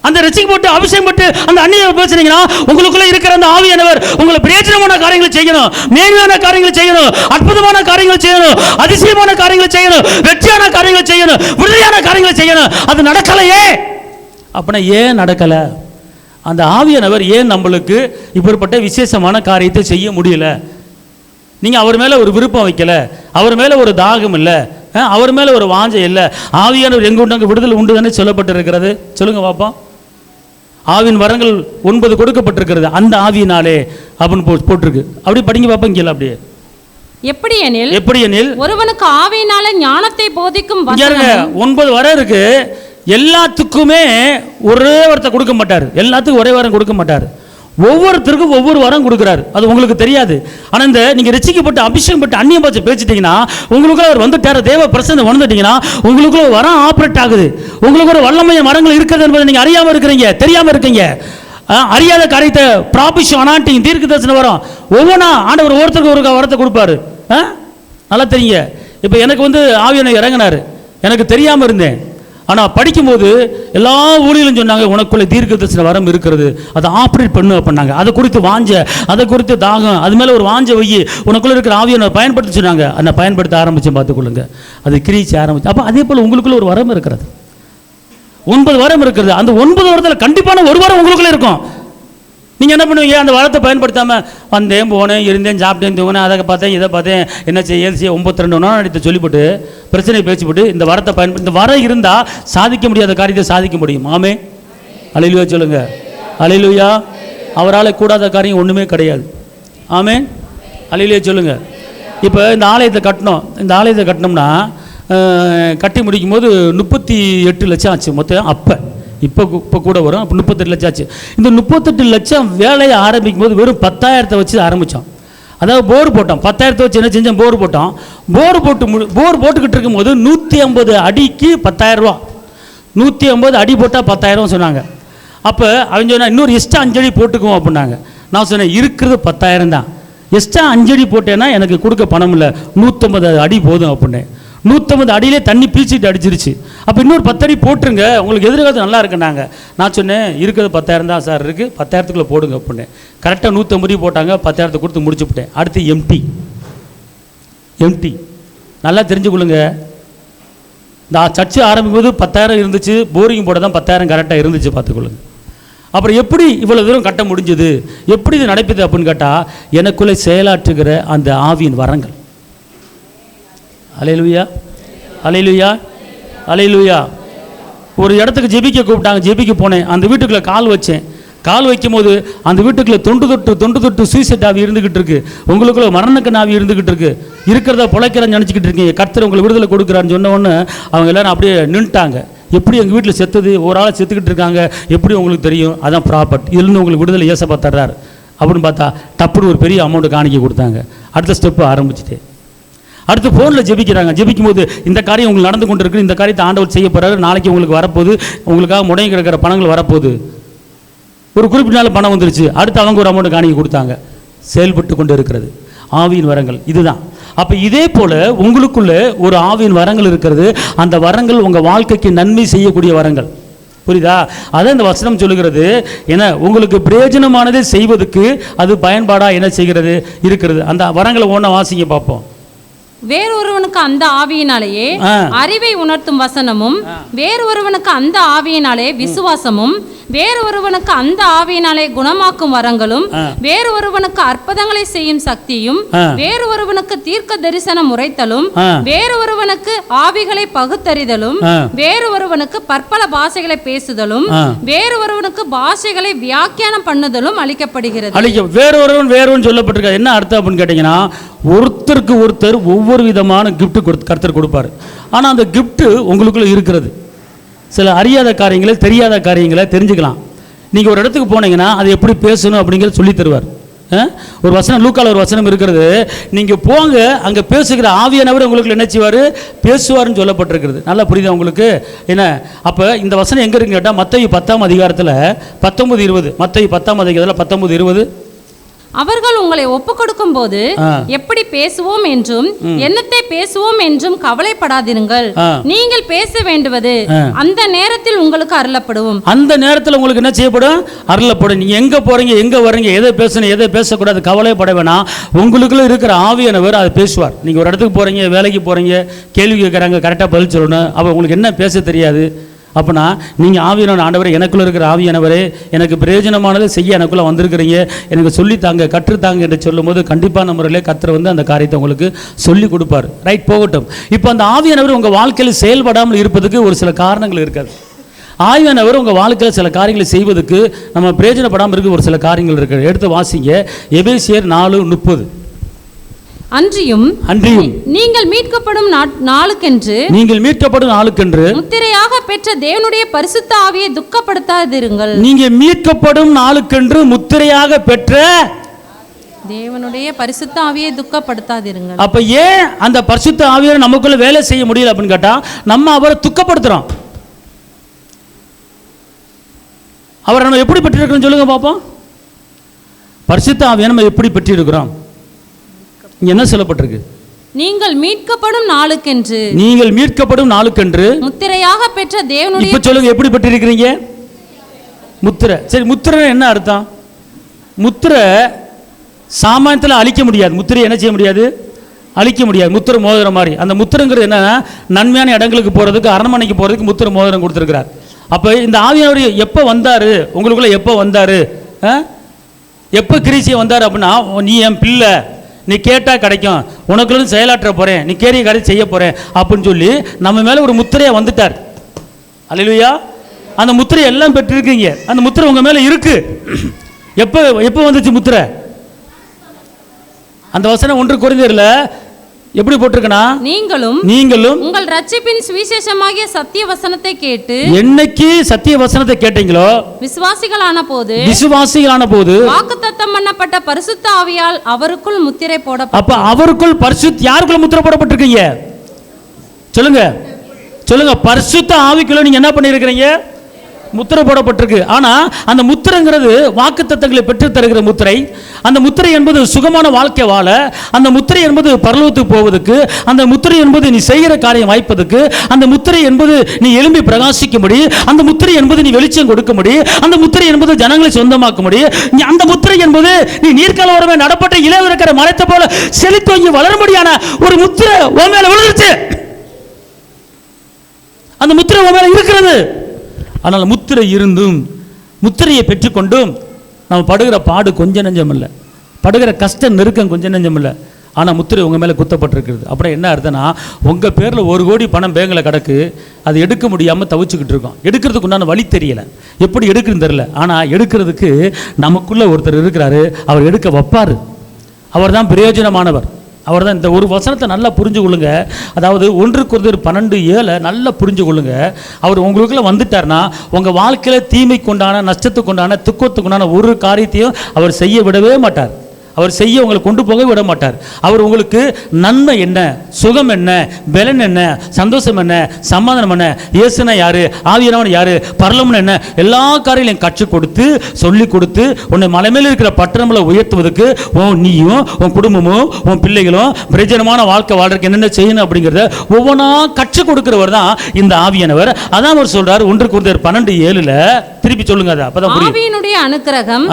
அந்த ரசிக்கப்பட்டு அபிஷேகம் பட்டு அந்த அந்நிய பேசுறீங்கன்னா உங்களுக்குள்ள இருக்கிற அந்த ஆவியானவர் உங்களை பிரயோஜனமான காரியங்களை செய்யணும், மேன்மையான காரியங்களை செய்யணும், அற்புதமான காரியங்களை செய்யணும், அதிசயமான காரியங்களை செய்யணும், வெற்றியான காரியங்களை செய்யணும், விடுதலையான காரியங்களை செய்யணும். அது நடக்கலையே. அப்படின்னா ஏன் நடக்கல? அந்த ஆவியானவர் ஏன் நம்மளுக்கு இப்படிப்பட்ட விசேஷமான காரியத்தை செய்ய முடியல? நீங்கள் அவர் மேலே ஒரு விருப்பம் வைக்கல, அவர் மேலே ஒரு தாகம் இல்லை, அவர் மேலே ஒரு வாஞ்சை இல்லை. ஆவியானவர் எங்கே உண்டு அங்கே விடுதலை உண்டு தானே சொல்லப்பட்டிருக்கிறது. சொல்லுங்க பாப்போம். ஆவின் வரங்கள் 9 கொடுக்கப்பட்டிருக்கிறது. அந்த ஆவியினாலே அப்படின்னு போட்டிருக்கு. அப்படி படிங்க பார்ப்போம் கீழே அப்படியே. எப்படி எனில் ஒருவனுக்கு ஆவியினால ஞானத்தை போதிக்கும் 9 வரை இருக்கு. எல்லாத்துக்குமே ஒரே வரத்தை கொடுக்க மாட்டார், எல்லாத்துக்கும் ஒரே வரம் கொடுக்க மாட்டார். ஒவ்வொருத்தருக்கும் ஒவ்வொரு வரம் கொடுக்குறாரு. அது உங்களுக்கு தெரியாது. ஆனால் இந்த நீங்கள் ரட்சிக்கப்பட்டு அபிஷேகம் பட்டு அந்நிய பாஷை பேசிட்டீங்கன்னா, உங்களுக்குள்ள அவர் வந்துட்டார், தேவ பிரசன்னம் வந்துட்டீங்கன்னா, உங்களுக்குள்ள வரம் ஆப்ரேட் ஆகுது. உங்களுக்கு ஒரு வல்லமைய மரங்கள் இருக்குது என்பதை நீங்கள் அறியாமல் இருக்கிறீங்க, தெரியாமல் இருக்கீங்க. அறியாத காரியத்தை ப்ராபிஷம் அனாட்டிங் தீர்க்க தரிசனம் வரும். ஒவ்வொன்றா ஆண்டவர் ஒவ்வொருத்தருக்கு ஒரு வரத்தை கொடுப்பாரு. நல்லா தெரியுங்க. இப்போ எனக்கு ஆவியானவர் இறங்கினார், எனக்கு தெரியாமல் இருந்தேன். ஆனால் படிக்கும்போது எல்லா ஊழியர்களும் சொன்னாங்க, உனக்குள்ளே தீர்க்க தரிசன வரம் இருக்கிறது, அதை ஆப்ரேட் பண்ணு அப்படின்னாங்க. அதை குறித்து வாஞ்ச, அதை குறித்து தாகம், அது மேலே ஒரு வாஞ்ச வையி, உனக்குள்ளே இருக்கிற ஆவியானவர் பயன்படுத்த சொன்னாங்க. அதை பயன்படுத்த ஆரம்பித்து பார்த்துக்கொள்ளுங்க, அது கிரீச்ச ஆரம்பிச்சு. அப்போ அதே போல் உங்களுக்குள்ள ஒரு வரம் இருக்கிறது, 9 வரம் இருக்கிறது. அந்த 9 வரத்தில் கண்டிப்பான ஒரு வரம் உங்களுக்குள்ளே இருக்கும். நீங்கள் என்ன பண்ணுவீங்க? அந்த வரத்தை பயன்படுத்தாமல் வந்தேன், போனேன், இருந்தேன், சாப்பிட்டேன், தூங்கினேன், அதை பார்த்தேன், இதை பார்த்தேன், என்ன செய்ய 92 நாள் எடுத்து சொல்லிவிட்டு பிரச்சனையை பேசிவிட்டு இந்த வரத்தை இந்த வரம் இருந்தால் சாதிக்க முடியாத காரியத்தை சாதிக்க முடியும். ஆமே, அல்லேலூயா சொல்லுங்க. அல்லேலூயா. அவரால் கூடாத காரியம் ஒன்றுமே கிடையாது. ஆமே, அல்லேலூயா சொல்லுங்க. இப்போ இந்த ஆலயத்தை கட்டினோம். இந்த ஆலயத்தை கட்டினோம்னா கட்டி முடிக்கும் போது 38 லட்சம் ஆச்சு மொத்தம். இப்போ கூட வரும். அப்போ 38 லட்சம் ஆச்சு. இந்த 38 லட்சம் வேலையை ஆரம்பிக்கும் போது வெறும் 10,000 வச்சு ஆரம்பித்தோம். அதாவது போர் போட்டோம். 10,000 வச்சு என்ன செஞ்சோம்? போர் போட்டோம். போர் போட்டுக்கிட்டு இருக்கும்போது 150 அடிக்கு 10,000 ரூபா. 150 அடி போட்டால் 10,000 சொன்னாங்க. அப்போ அவங்க சொன்னால் இன்னொரு எக்ஸ்ட்ரா 5 அடி போட்டுக்குவோம் அப்படின்னாங்க. நான் சொன்னேன், இருக்கிறது 10,000 தான், எக்ஸ்ட்ரா 5 அடி போட்டேன்னா எனக்கு கொடுக்க பணம் இல்லை, 150 அடி போதும் அப்படின்னேன். 150 அடியிலே தண்ணி பீச்சிட்டு அடிச்சிருச்சு. அப்போ இன்னொரு 10 அடி போட்டுருங்க, உங்களுக்கு எதிர்காலத்து நல்லா இருக்குன்னாங்க. நான் சொன்னேன், இருக்கிறது 10,000 தான் சார் இருக்குது, 10,000க்குள்ளே போடுங்க அப்படின்னேன். கரெக்டாக 150 அடி போட்டாங்க, 10,000 கொடுத்து முடிச்சுவிட்டேன். அடுத்து எம்டி. நல்லா தெரிஞ்சுக்கொள்ளுங்க, இந்த சர்ச்சு ஆரம்பிக்கும் போது 10,000 இருந்துச்சு, போரிங் போட தான் 10,000 கரெக்டாக இருந்துச்சு, பார்த்துக்கொள்ளுங்க. அப்புறம் எப்படி இவ்வளோ தூரம் கட்ட முடிஞ்சது, எப்படி இது நடக்குது அப்படின்னு கேட்டால், எனக்குள்ளே செயலாற்றுகிற அந்த ஆவியின் வரங்கள். அல்லேலூயா, அல்லேலூயா, அல்லேலூயா. ஒரு இடத்துக்கு ஜெபிக்க கூப்பிட்டாங்க, ஜெபிக்க போனேன். அந்த வீட்டுக்குள்ளே கால் வச்சேன். கால் வைக்கும் போது அந்த வீட்டுக்குள்ளே தொண்டு தொட்டு சூசைட் ஆவி இருந்துக்கிட்டு இருக்கு, உங்களுக்குள்ள மரணக்கு ஆவி இருந்துக்கிட்டு இருக்கு, இருக்கிறத பொழைக்கிறன்னு நினச்சிக்கிட்டு இருக்கீங்க. கர்த்தர் உங்களுக்கு விடுதலை கொடுக்குறான்னு சொன்ன உடனே அவங்க எல்லாரும் அப்படியே நின்ட்டாங்க. எப்படி எங்கள் வீட்டில் செத்துது, ஒரு ஆளை செத்துக்கிட்டு இருக்காங்க, எப்படி உங்களுக்கு தெரியும்? அதான் ப்ராப்பர்ட், இதுலேருந்து உங்களுக்கு விடுதலை ஏசப்பா தர்றாரு அப்படின்னு பார்த்தா டப்புன்னு ஒரு பெரிய அமௌண்ட்டு காணிக்க கொடுத்தாங்க. அடுத்த ஸ்டெப்பு ஆரம்பிச்சுட்டேன். அடுத்து ஃபோனில் ஜெபிக்கிறாங்க. ஜெபிக்கும் போது இந்த காரியம் உங்களுக்கு நடந்து கொண்டு இருக்குது, இந்த காரியத்தை ஆண்டவர் செய்ய போகிறாரு, நாளைக்கு உங்களுக்கு வரப்போகுது, உங்களுக்காக முடங்கி கிடக்கிற பணங்கள் வரப்போகுது. ஒரு குறிப்பிட்ட நாள் பணம் வந்துருச்சு, அடுத்து அவங்க ஒரு அமௌண்ட் காணிக்க கொடுத்தாங்க. செயல்பட்டு கொண்டு இருக்கிறது ஆவியின் வரங்கள். இதுதான். அப்போ இதே போல் உங்களுக்குள்ள ஒரு ஆவியின் வரங்கள் இருக்கிறது. அந்த வரங்கள் உங்கள் வாழ்க்கைக்கு நன்மை செய்யக்கூடிய வரங்கள். புரியுதா? அதான் இந்த வசனம் சொல்லுகிறது. ஏன்னா உங்களுக்கு பிரயோஜனமானதை செய்வதற்கு அது பயன்பாடாக என்ன செய்கிறது இருக்கிறது. அந்த வரங்களை ஒன்றா வாசிங்க பார்ப்போம். வேறொருவனுக்கு அந்த ஆவியினாலேயே அறிவை உணர்த்தும் வசனமும், வேறொருவனுக்கு அந்த ஆவியினாலே விசுவாசமும், வேறொருவனுக்கு அந்த ஆவியினாலே குணமாக்கும் வரங்களும், வேறொருவனுக்கு அற்புதங்களை செய்யும் சக்தியும், வேறொருவனுக்கு தீர்க்க தரிசனம் உரைத்தலும், வேறொருவனுக்கு ஆவிகளை பகுத்தறிதலும், வேறொருவனுக்கு பற்பல பாஷைகளை பேசுதலும், வேறொருவனுக்கு பாஷைகளை வியாக்கியானம் பண்ணுதலும் அளிக்கப்படுகிறது. வேறொருவன் சொல்லப்பட்டிருக்காது. என்ன அர்த்தம் அப்படின்னு கேட்டீங்கன்னா, ஒருத்தருக்கு ஒருத்தர் ஒவ்வொரு விதமான கிஃப்ட் கர்த்தர் கொடுப்பார். ஆனால் அந்த கிஃப்ட்டு உங்களுக்குள்ள இருக்கிறது. சில அறியாத காரியங்களை, தெரியாத காரியங்களை தெரிஞ்சுக்கலாம். நீங்கள் ஒரு இடத்துக்கு போனீங்கன்னா அது எப்படி பேசணும் அப்படிங்கிறத சொல்லி தருவார். ஒரு வசனம், லூக்கால ஒரு வசனம் இருக்கிறது. நீங்கள் போங்க, அங்கே பேசுகிற ஆவியானவர் உங்களுக்கு என்ன செய்வார்? பேசுவார்னு சொல்லப்பட்டிருக்கிறது. நல்லா புரியுதா உங்களுக்கு? என்ன அப்போ இந்த வசனம் எங்கே இருக்குன்னு கேட்டால், மத்தேயு 10ஆம் அதிகாரத்தில் 19:20. மத்தேயு 10ஆம் அதிகாரத்தில் 19:20. அவர்கள் உங்களை ஒப்பு கொடுக்கும் போது எப்படி பேசுவோம் என்றும் என்னத்தை பேசுவோம் என்றும் கவலைப்படாதிருங்கள். நீங்கள் பேச வேண்டுவது அந்த நேரத்தில் உங்களுக்கு அருளப்படும். அந்த நேரத்தில் உங்களுக்கு என்ன செய்யப்படும்? அருளப்படும். நீங்க எங்க போறீங்க, எங்க வர்றீங்க, எதை பேசணும், எதை பேசக்கூடாது கவலைப்பட வேணாம். உங்களுக்குள்ள இருக்கிற ஆவியானவர் அதை பேசுவார். நீங்க ஒரு இடத்துக்கு போறீங்க, வேலைக்கு போறீங்க, கேள்வி கேட்குறாங்க, கரெக்டாக பதில் சொல்லணும். அப்போ உங்களுக்கு என்ன பேச தெரியாது. அப்படின்னா நீங்கள் ஆவியானவர், ஆண்டவரே எனக்குள்ளே இருக்கிற ஆவியானவரே எனக்கு பிரயோஜனமானதை செய்ய எனக்குள்ளே வந்திருக்கிறீங்க, எனக்கு சொல்லித்தாங்க, கற்றுத்தாங்க என்று சொல்லும் போது கண்டிப்பான முறையில் கர்த்தர் அந்த காரியத்தை உங்களுக்கு சொல்லி கொடுப்பார். ரைட், போகட்டும். இப்போ அந்த ஆவியானவர் உங்கள் வாழ்க்கையில் செயல்படாமல் இருப்பதுக்கு ஒரு சில காரணங்கள் இருக்காது. ஆவியானவர் உங்கள் வாழ்க்கையில் சில காரியங்களை செய்வதற்கு நம்ம பிரயோஜனப்படாமல் இருக்க ஒரு சில காரியங்கள் இருக்குது. எடுத்து வாசிங்க எபேசியர் 4:30. அன்றியும் நீங்கள் மீட்கப்படும் நாளுக்கென்று முத்திரையாக பெற்ற தேவனுடைய பரிசுத்த ஆவியை துக்கப்படுத்தாதிருங்கள். நீங்க மீட்கப்படும் நாளுக்கென்று முத்திரையாக பெற்ற தேவனுடைய பரிசுத்த ஆவியை துக்கப்படுத்தாதிருங்கள். அப்ப ஏன் அந்த பரிசுத்த ஆவியை நமக்குள்ள வேலை செய்ய முடியல அப்படின்னு கேட்டா, நம்ம அவரை துக்கப்படுத்துறோம். அவரை நம்ம எப்படி பெற்றிருக்கிறோம் சொல்லுங்க பாப்போம். பரிசுத்த ஆவியை நம்ம எப்படி பெற்றிருக்கிறோம்? இங்க என்ன சொல்லப்பட்டிருக்கு? நீங்கள் மீட்கப்படும் நாளுக்கென்று முத்திரையாக பெற்ற தேவனுடைய. இப்ப சொல்லுங்க, எப்படி பெற்றிருக்கிறீங்க? முத்திரை. சரி, முத்திரை என்ன அர்த்தம்? முத்திரை சாமானியத்தில் அழிக்க முடியாது. முத்திரை என்ன செய்ய முடியாது? அழிக்க முடியாது. முத்திரை மோதிரம் மாதிரி. அந்த முத்திரைங்கிறது என்னன்னா, நன்மையான இடங்களுக்கு போறதுக்கு, அரண்மனைக்கு போறதுக்கு முத்திரை மோதிரம் கொடுத்துருக்கிறார். அப்போ இந்த ஆவியானவர் எப்போ வந்தாரு உங்களுக்குள்ள? எப்போ வந்தாரு? எப்போ கிரீசியை வந்தார் அப்படின்னா, நீ என் பிள்ளை, நீ கேட்டால் கிடைக்கும், உனக்குள்ள செயலாற்ற போகிறேன், நீ கேரிய காரியம் செய்ய போகிறேன் அப்படின்னு சொல்லி நம்ம மேலே ஒரு முத்திரையை வந்துட்டார். அல்லேலூயா. அந்த முத்திரை எல்லாம் பெற்றிருக்கீங்க. அந்த முத்திரை உங்கள் மேலே இருக்கு. எப்போ எப்போ வந்துச்சு முத்திரை? அந்த வசனம் 1 கொரிந்தியர்ல எப்படி போட்டிருக்கனா, நீங்களும் உங்கள் ரட்சிப்பின் சுவிசேஷமாகிய சத்திய வசனத்தை கேட்டு, என்னைக்கு சத்திய வசனத்தை கேட்டீங்களோ, விசுவாசிகளான போது வாக்குத்தத்தம் பண்ணப்பட்ட பரிசுத்த ஆவியால் அவருக்குள் முத்திரை போடப்பட்ட. அப்ப அவருக்குள் யாருக்குள்ள முத்திரை போடப்பட்டிருக்கீங்க? சொல்லுங்க. பரிசுத்த ஆவிக்குள்ள நீங்க என்ன பண்ணிருக்கிறீங்க? முத்திரை போடப்பட்டிருக்கு. ஆனா அந்த முத்திரைங்கிறது வாக்குத்தத்தங்களை பெற்று தருகிற முத்திரை. அந்த முத்திரை என்பது சுகமான வாழ்க்கை வாழ, அந்த முத்திரை என்பது பரலோகத்துக்கு போவதற்கு, அந்த முத்திரை என்பது நீ செய்கிற காரியம் வாய்ப்பதற்கு, அந்த முத்திரை என்பது நீ எழும்பி பிரகாசிக்கும்படி, அந்த முத்திரை என்பது நீ வெளிச்சம் கொடுக்கும்படி, அந்த முத்திரை என்பது ஜனங்களை சொந்தமாக்கும்படி, அந்த முத்திரை என்பது நீ நீர்க்காலவரமே நடப்பட்ட இலையில் இருக்கிற மரத்தை போல செழித்தோங்கி வளரும்படியான ஒரு முத்திரை உன் மேல விழுந்துச்சு. அந்த முத்திரை உன் மேல இருக்கிறது. ஆனால் முத்திரை இருந்தும், முத்திரையை பெற்றுக்கொண்டும் நம்ம படுகிற பாடு கொஞ்சம் நெஞ்சம் இல்லை, படுகிற கஷ்டம் நெருக்கம் கொஞ்சம் நெஞ்சம் இல்லை. ஆனால் முத்திரை உங்கள் மேலே குத்தப்பட்டிருக்கிறது. அப்புறம் என்ன அர்த்தம்னா, உங்கள் பேரில் 1 கோடி பணம் பேங்கில் கிடக்கு, அது எடுக்க முடியாமல் தவிச்சுக்கிட்டு இருக்கோம். எடுக்கிறதுக்கு உண்டான வழி தெரியலை, எப்படி எடுக்குன்னு தெரியல. ஆனால் எடுக்கிறதுக்கு நமக்குள்ளே ஒருத்தர் இருக்கிறாரு, அவர் எடுக்க வைப்பார். அவர் தான் பிரயோஜனமானவர். அவர் தான். இந்த ஒரு வசனத்தை நல்லா புரிஞ்சு கொள்ளுங்க. அதாவது 1 கொரிந்தியர் 12:7 நல்லா புரிஞ்சு கொள்ளுங்க. அவர் உங்களுக்குள்ள வந்துட்டார்னா, உங்கள் வாழ்க்கையில் தீமைக்கு உண்டான, நஷ்டத்துக்கு உண்டான, துக்கத்துக்கு உண்டான ஒரு காரியத்தையும் அவர் செய்ய விடவே மாட்டார். அவர் செய்ய உங்களை கொண்டு போக விட மாட்டார். அவர் உங்களுக்கு நன்மை என்ன, சுகம் என்ன, பலன் என்ன, சந்தோஷம் என்ன, சமாதானம் என்ன, இயேசுனா யாரு, ஆவியானவர் யாரு, பரலோகம் என்ன, எல்லா காரியங்களையும் கற்றுக் கொடுத்து சொல்லி கொடுத்து உன்னை மலை மேல இருக்கிற பட்டணங்களை உயர்த்துவதற்கு நீயும் உன் குடும்பமும் உன் பிள்ளைகளும் பிரயோஜனமான வாழ்க்கை வாழ்றதுக்கு என்னென்ன செய்யணும் அப்படிங்கிறத ஒவ்வொன்றா கற்றுக் கொடுக்கிறவர் தான் இந்த ஆவியானவர். அதான் அவர் சொல்றார் 1 கொரிந்தியர் 12:7. திருப்பி சொல்லுங்க. அது அப்பதான் புரியும். ஆவியினுடைய அனுக்கிரகம்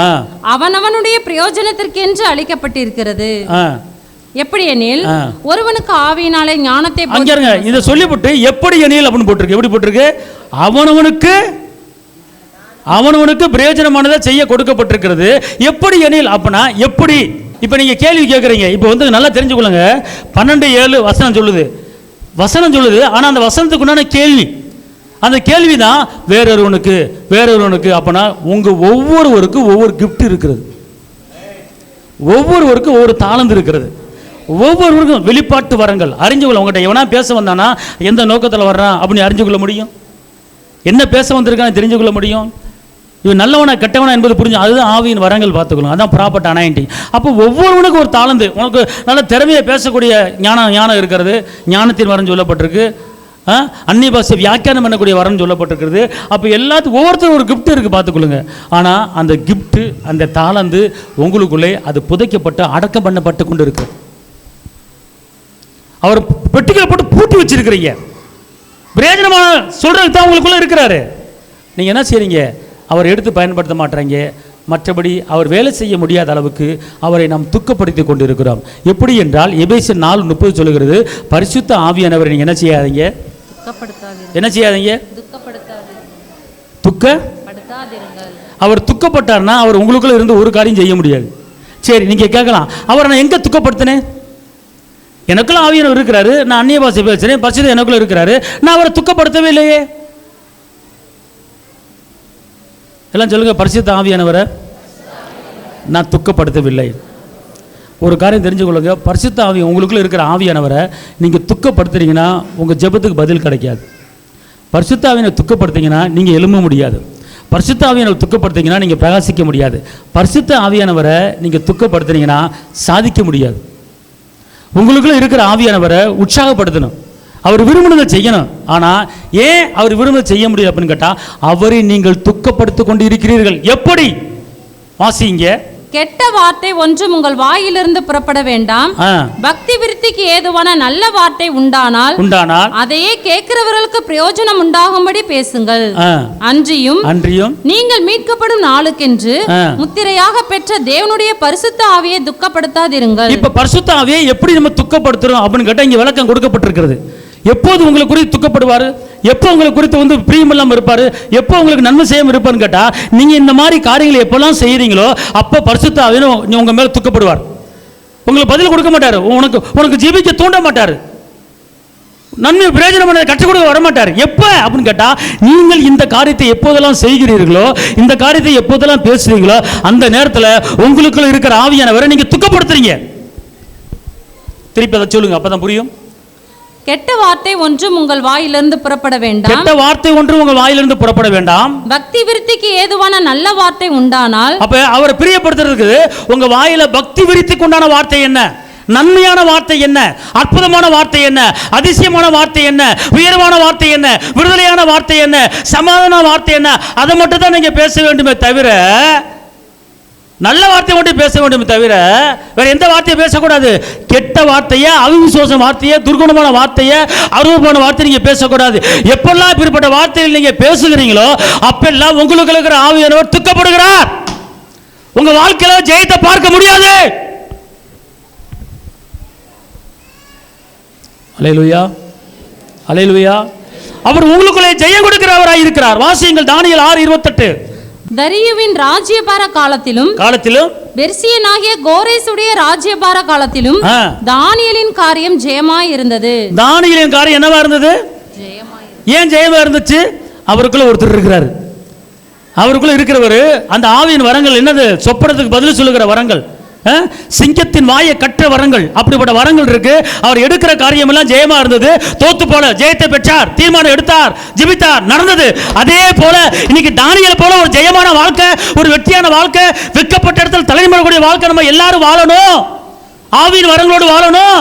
அவனவனுடைய பிரயோஜனத்திற்கு என்று அளிக்கப்பட்டிருக்கிறது. எப்படி எனில், ஒருவனுக்கு ஆவியினாலே ஞானத்தை. அங்கங்க இத சொல்லிவிட்டு எப்படி எனில் அப்படின்னு போட்டிருக்கு. எப்படி போட்டிருக்கு? அவனவனுக்கு பிரயோஜனமானதை செய்ய கொடுக்கப்பட்டிருக்கிறது. எப்படி எனில் அப்படின்னா எப்படி? இப்ப நீங்க கேள்வி கேட்கறீங்க. இப்ப வந்து நல்லா தெரிஞ்சுக்கொள்ளுங்க. 12:7 வசனம் சொல்லுது. ஆனா அந்த வசனத்துக்கு உண்டான கேள்வி, அந்த கேள்விதான் வேறொருவனுக்கு. அப்பனா உங்க ஒவ்வொருவருக்கும் ஒவ்வொரு கிஃப்ட் இருக்கிறது, ஒவ்வொருவருக்கும் ஒவ்வொரு தாளந்து இருக்கிறது, ஒவ்வொருவருக்கும் வெளிப்பாட்டு வரங்கள். அறிஞ்சுக்கொள்ள. உங்கள்கிட்ட எவனா பேச வந்தானா எந்த நோக்கத்தில் வர்றான் அப்படின்னு அறிஞ்சுக்கொள்ள முடியும். என்ன பேச வந்திருக்கான்னு தெரிஞ்சுக்கொள்ள முடியும். இவன் நல்லவனா கெட்டவனா என்பது புரிஞ்சு, அதுதான் ஆவியின் வரங்கள். பார்த்துக்கணும். அதான் ப்ராப்பர்ட் அனாயிண்டிங். அப்போ ஒவ்வொருவனுக்கும் ஒரு தாளந்து, உனக்கு நல்ல திறமையை பேசக்கூடிய ஞானம் இருக்கிறது, ஞானத்தின் வரம் சொல்லப்பட்டிருக்கு. அந்நிய பாஷை வியாக்கியானம் பண்ணக்கூடிய வரம் சொல்லப்பட்டிருக்கிறது. அப்போ எல்லாத்துக்கும் ஒவ்வொருத்தரும் ஒரு கிஃப்ட் இருக்குது, பார்த்துக்கொள்ளுங்க. ஆனால் அந்த கிஃப்ட்டு, அந்த தாளந்து உங்களுக்குள்ளே அது புதைக்கப்பட்டு அடக்கம் பண்ணப்பட்டு கொண்டு இருக்கு. அவர் பெட்டிகளை போட்டு பூட்டி வச்சிருக்கிறீங்க. பிரயோஜனமான சொல்றது தான் உங்களுக்குள்ள இருக்கிறாரு. நீங்கள் என்ன செய்றீங்க? அவர் எடுத்து பயன்படுத்த மாட்டீங்க. மற்றபடி அவர் வேலை செய்ய முடியாத அளவுக்கு அவரை நாம் துக்கப்படுத்தி கொண்டு இருக்கிறோம். எப்படி என்றால் எபேசியர் 4:30 சொல்லுகிறது, பரிசுத்த ஆவியானவரை நீங்கள் என்ன செய்யாதீங்க? என்ன செய்யாதீங்க? அவர் துக்கப்பட்டார்னா அவர் உங்களுக்குள்ள இருந்து ஒரு காரியம் செய்ய முடியாது. சரி, நீங்க கேட்கலாம், அவரை நான் எங்க துக்கப்படுத்தினேன்? எனக்குள்ள ஆவியானவர் இருக்கிறாரு, நான் அந்நிய பாஷை பேசுறேன், பரிசுத்த எனக்குள்ள இருக்கிறாரு, நான் அவரை துக்கப்படுத்தவே இல்லையே. எல்லாம் சொல்லுங்க, பரிசுத்த ஆவியானவரை நான் துக்கப்படுத்தவில்லை. ஒரு காரியம் தெரிஞ்சுக்கொள்ளுங்க, பரிசுத்த ஆவி உங்களுக்குள்ள இருக்கிற ஆவியானவரை நீங்கள் துக்கப்படுத்துறீங்கன்னா உங்கள் ஜெபத்துக்கு பதில் கிடைக்காது. பரிசுத்த ஆவியை துக்கப்படுத்திங்கன்னா நீங்கள் எழும்ப முடியாது. பரிசுத்த ஆவியானவரை துக்கப்படுத்திங்கன்னா நீங்கள் பிரகாசிக்க முடியாது. பரிசுத்த ஆவியானவரை நீங்கள் துக்கப்படுத்துனீங்கன்னா சாதிக்க முடியாது. உங்களுக்குள்ள இருக்கிற ஆவியானவரை உற்சாகப்படுத்தணும், அவர் விரும்பினதை செய்யணும். ஆனால் ஏன் அவர் விரும்பினதை செய்ய முடியாது அப்படின்னு கேட்டால், அவரை நீங்கள் துக்கப்படுத்தி கொண்டு இருக்கிறீர்கள். எப்படி? வாசிங்க. கெட்ட வார்த்தை ஒன்றும் உங்கள் வாயிலிருந்து புறப்பட வேண்டாம். பக்தி விருத்திக்கு ஏதுவான நல்ல வார்த்தை உண்டானால் அதையே கேட்கிறவர்களுக்கு பிரயோஜனம் உண்டாகும்படி பேசுங்கள். அன்றியும் நீங்கள் மீட்கப்படும் நாளுக்கென்று முத்திரையாக பெற்ற தேவனுடைய பரிசுத்த ஆவியை துக்கப்படுத்தாதிருங்கள். இப்ப பரிசுத்த ஆவியை எப்படி நம்ம துக்கப்படுத்துறோம் அப்படின்னு கேட்டா இங்க விளக்கம் கொடுக்கப்பட்டிருக்கிறது. எப்போது உங்களை குறித்து துக்கப்படுவார், எப்போ உங்களை குறித்து வந்து பிரியமில்லாமல் இருப்பார், எப்போ உங்களுக்கு நன்மை செய்யாமல் இருப்பார்னு கேட்டால், நீங்கள் இந்த மாதிரி காரியங்களை எப்போல்லாம் செய்கிறீங்களோ அப்போ பரிசுத்த ஆவியானவர் உங்கள் மேலே துக்கப்படுவார். உங்களுக்கு பதில் கொடுக்க மாட்டார், உனக்கு ஜீவிக்க தூண்ட மாட்டார், நன்மை பிரயோஜனம் பண்ண கற்றுக் கொடுக்க வரமாட்டார். எப்போ அப்படின்னு கேட்டால், நீங்கள் இந்த காரியத்தை எப்போதெல்லாம் செய்கிறீர்களோ, இந்த காரியத்தை எப்போதெல்லாம் பேசுகிறீங்களோ அந்த நேரத்தில் உங்களுக்குள்ள இருக்கிற ஆவியானவரை நீங்கள் துக்கப்படுத்துறீங்க. திருப்பி அதை சொல்லுங்க, அப்பதான் புரியும். கெட்ட வார்த்தை ஒன்றும் உங்கள் வாயிலிருந்து புறப்பட வேண்டாம். கெட்ட வார்த்தை ஒன்றும் உங்கள் வாயிலிருந்து புறப்பட வேண்டாம். பக்தி விருத்திக்கு ஏதுவான நல்ல வார்த்தை உண்டானால், அப்ப அவரை பிரியப்படுத்துறதுக்கு உங்க வாயில பக்தி விருத்திக்கு உண்டான வார்த்தை என்ன, நன்மையான வார்த்தை என்ன, அற்புதமான வார்த்தை என்ன, அதிசயமான வார்த்தை என்ன, உயர்வான வார்த்தை என்ன, விடுதலையான வார்த்தை என்ன, சமாதான வார்த்தை என்ன, அதை மட்டும் தான் நீங்க பேச வேண்டுமே தவிர, நல்ல வார்த்தை மட்டும் பேச வேண்டும் தவிர வேற எந்த வார்த்தையை பேசக்கூடாது. கெட்ட வார்த்தையை, அவிசுவாச வார்த்தையை, துர்குணமான வார்த்தையை, அருவமான வார்த்தை நீங்க பேசக்கூடாது. எப்பெல்லாம் இப்படிப்பட்ட வார்த்தைகள் நீங்க பேசுகிறீங்களோ அப்பெல்லாம் உங்களுக்கு இருக்கிற ஆவியானவர் துக்கப்படுகிறார். உங்க வாழ்க்கையில ஜெயத்தை பார்க்க முடியாது. அல்லேலூயா, அல்லேலூயா. அவர் உங்களுக்குள்ளே ஜெயம் கொடுக்கிறவராய் இருக்கிறார். வாசியுங்கள் தானியேல் 6:28. தரியுவின் ராஜ்யபார காலத்திலும் பெர்சியனாகிய கோரேசுடைய ராஜ்யபார காலத்திலும் தானியேலின் காரியம் ஜெயமாய் இருந்தது. தானியேலின் காரியம் என்னவா இருந்தது? ஏன் ஜெயமா இருந்துச்சு? அவருக்குள்ள ஒருத்தர் இருக்கிறார். அவருக்குள்ள இருக்கிறவர் அந்த ஆவியின் வரங்கள் என்னது? சொப்பனத்துக்கு பதில் சொல்லுகிற வரங்கள், சிங்கத்தின் வாயை கற்ற வரங்கள், அப்படிப்பட்ட வரங்கள் இருக்கு. அவர் எடுக்கிற காரியம் எல்லாம் ஜெயமா இருந்தது. தோத்து போல ஜெயத்தை பெற்றார், தீர்மானம் எடுத்தார், ஜெபித்தார், நடந்தது. அதே போல இன்னைக்கு தானியேல் போல ஒரு ஜெயமான வாழ்க்கை, ஒரு வெற்றியான வாழ்க்கை, வெட்கப்பட்ட இடத்துல தலைமுறைக்கூடிய வாழ்க்கை நம்ம எல்லாரும் வாழணும். ஆவியின் வரங்களோடு வாழணும்.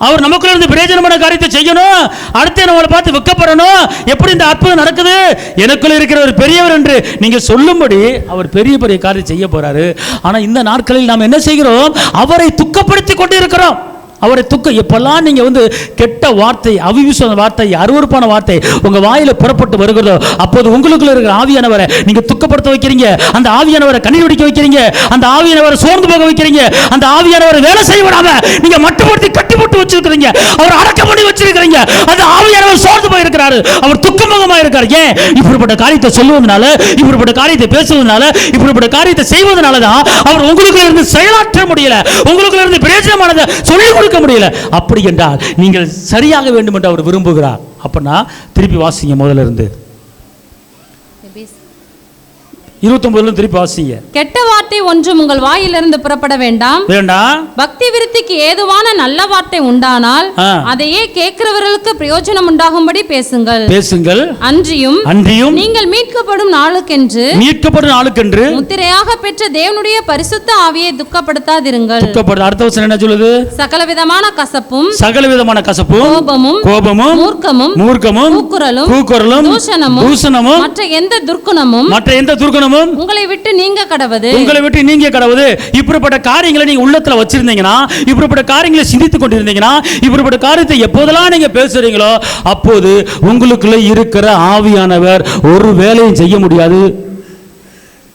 அவர் நமக்குள்ள இருந்து பிரயோஜனமான காரியத்தை செய்யணும். அடுத்து நம்மளை பார்த்து வெட்கப்படணும். எப்படி இந்த அற்புதம் நடக்குது? எனக்குள்ள இருக்கிற ஒரு பெரியவர் என்று நீங்க சொல்லும்படி அவர் பெரிய பெரிய காரியம் செய்ய போறாரு. ஆனா இந்த நாட்களில் நாம் என்ன செய்கிறோம்? அவரை துக்கப்படுத்தி கொண்டு இருக்கிறோம். அவரை எப்பெல்லாம் நீங்க வந்து கெட்ட வார்த்தை, அவிசுவாச வார்த்தை, அருவருப்பான வார்த்தை உங்க வாயில புறப்பட்டு வருகிறதோ அப்போது உங்களுக்குள்ள இருக்கிற ஆவியானவரை நீங்க துக்கப்படுத்த வைக்கிறீங்க. அந்த ஆவியானவரை கண்ணீர் வடிக்க வைக்கிறீங்க. அந்த ஆவியானவரை சோர்ந்து போக வைக்கிறீங்க. அந்த ஆவியானவரை வேலை செய்ய விடாம நீங்க மட்டுப்படுத்தி கட்டி போட்டு வச்சிருக்கிறீங்க. அவர் அடக்கம் பண்ணி வச்சிருக்கிறீங்க. அந்த ஆவியானவர் சோர்ந்து போய் இருக்கிறாரு. அவர் துக்கமுகமா இருக்காரு. ஏன்? இப்படிப்பட்ட காரியத்தை சொல்லுவதனால, இப்படிப்பட்ட காரியத்தை பேசுவதனால, இப்படிப்பட்ட காரியத்தை செய்வதனால தான் அவர் உங்களுக்குள்ள இருந்து செயலாற்ற முடியல, உங்களுக்குள்ள இருந்து பிரயோஜனமானதை சொல்லி கொடுக்க முடியல. அப்படி என்றால் நீங்கள் சரியாக வேண்டும் என்று அவர் விரும்புகிறார். அப்படின்னா திருப்பி வாசிங்க முதல்ல இருந்து 29 திருப்பி வாசிங்க. கெட்ட வார்த்தை ஒன்றும் உங்கள் வாயிலிருந்து புறப்பட வேண்டாம். பக்தி விருத்திக்கு ஏதுவான நல்ல வார்த்தை உண்டானால் அதையே கேட்கிறவர்களுக்கு பிரயோஜனம் உண்டாகும்படி பேசுங்கள். அன்றியும் நீங்கள் மீட்கப்படும் நாளுக்கென்று முத்திரையாக பெற்ற தேவனுடைய பரிசுத்த ஆவியை துக்கப்படுத்தாதிருங்கள். அடுத்த வசனம் என்ன சொல்லுது? சகலவிதமான கசப்பும் கோபமும் மூர்க்கமும் கூக்குரலும் தூஷணமும் மற்ற எந்த துர்க்குணமும் உங்களை விட்டு நீங்க கடவுது. இப்படிப்பட்ட காரியங்களை நீங்க உள்ளத்துல வச்சிருந்தீங்கன்னா, இப்படிப்பட்ட காரியங்களை சிந்தித்துக் கொண்டிருந்தீங்கன்னா, இப்படிப்பட்ட காரியத்தை எப்போதெல்லாம் நீங்க பேசுறீங்களோ அப்போது உங்களுக்குள்ள இருக்கிற ஆவியானவர் ஒரு வேலையும் செய்ய முடியாது.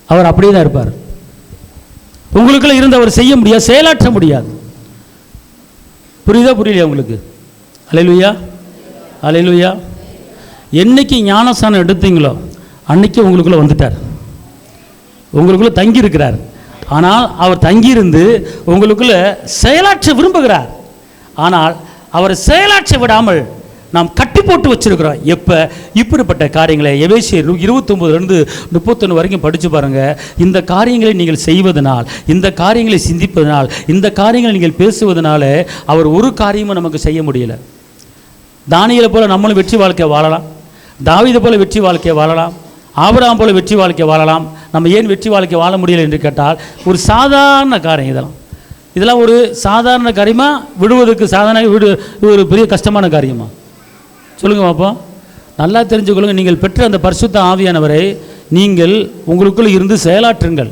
அவர் அப்படியே தான் இருப்பார். உங்களுக்குள்ள இருந்தவர் செய்ய முடியாது, செயலாற்ற முடியாது. புரியுதா? புரியலையா உங்களுக்கு? அல்லேலூயா, அல்லேலூயா. என்னைக்கு ஞானஸ்நானம் எடுத்தீங்களோ அன்னைக்கு உங்களுக்குள்ள வந்துட்டார், உங்களுக்குள்ள தங்கி இருக்கிறார். ஆனால் அவர் தங்கியிருந்து உங்களுக்குள்ள செயலாற்ற விரும்புகிறார். ஆனால் அவர் செயலாற்ற விடாமல் நாம் கட்டி போட்டு வச்சிருக்கிறோம். எப்போ இப்படிப்பட்ட காரியங்களை எபேசியர் 29:31 வரைக்கும் படித்து பாருங்கள். இந்த காரியங்களை நீங்கள் செய்வதனால், இந்த காரியங்களை சிந்திப்பதனால், இந்த காரியங்களை நீங்கள் பேசுவதனால அவர் ஒரு காரியமும் நமக்கு செய்ய முடியல. தானியேலை போல நம்மளும் வெற்றி வாழ்க்கை வாழலாம், தாவீதை போல வெற்றி வாழ்க்கையை வாழலாம், ஆபிரகாம் போல வெற்றி வாழ்க்கை வாழலாம். நம்ம ஏன் வெற்றி வாழ்க்கை வாழ முடியல என்று கேட்டால் ஒரு சாதாரண காரியம். இதெல்லாம் ஒரு சாதாரண காரியமாக விடுவதற்கு ஒரு பெரிய கஷ்டமான காரியமா? சொல்லுங்கள் பார்ப்போம். நல்லா தெரிஞ்சுக்கொள்ளுங்க. நீங்கள் பெற்ற அந்த பரிசுத்த ஆவியானவரை நீங்கள் உங்களுக்குள்ளே இருந்து செயலாற்றுங்கள்.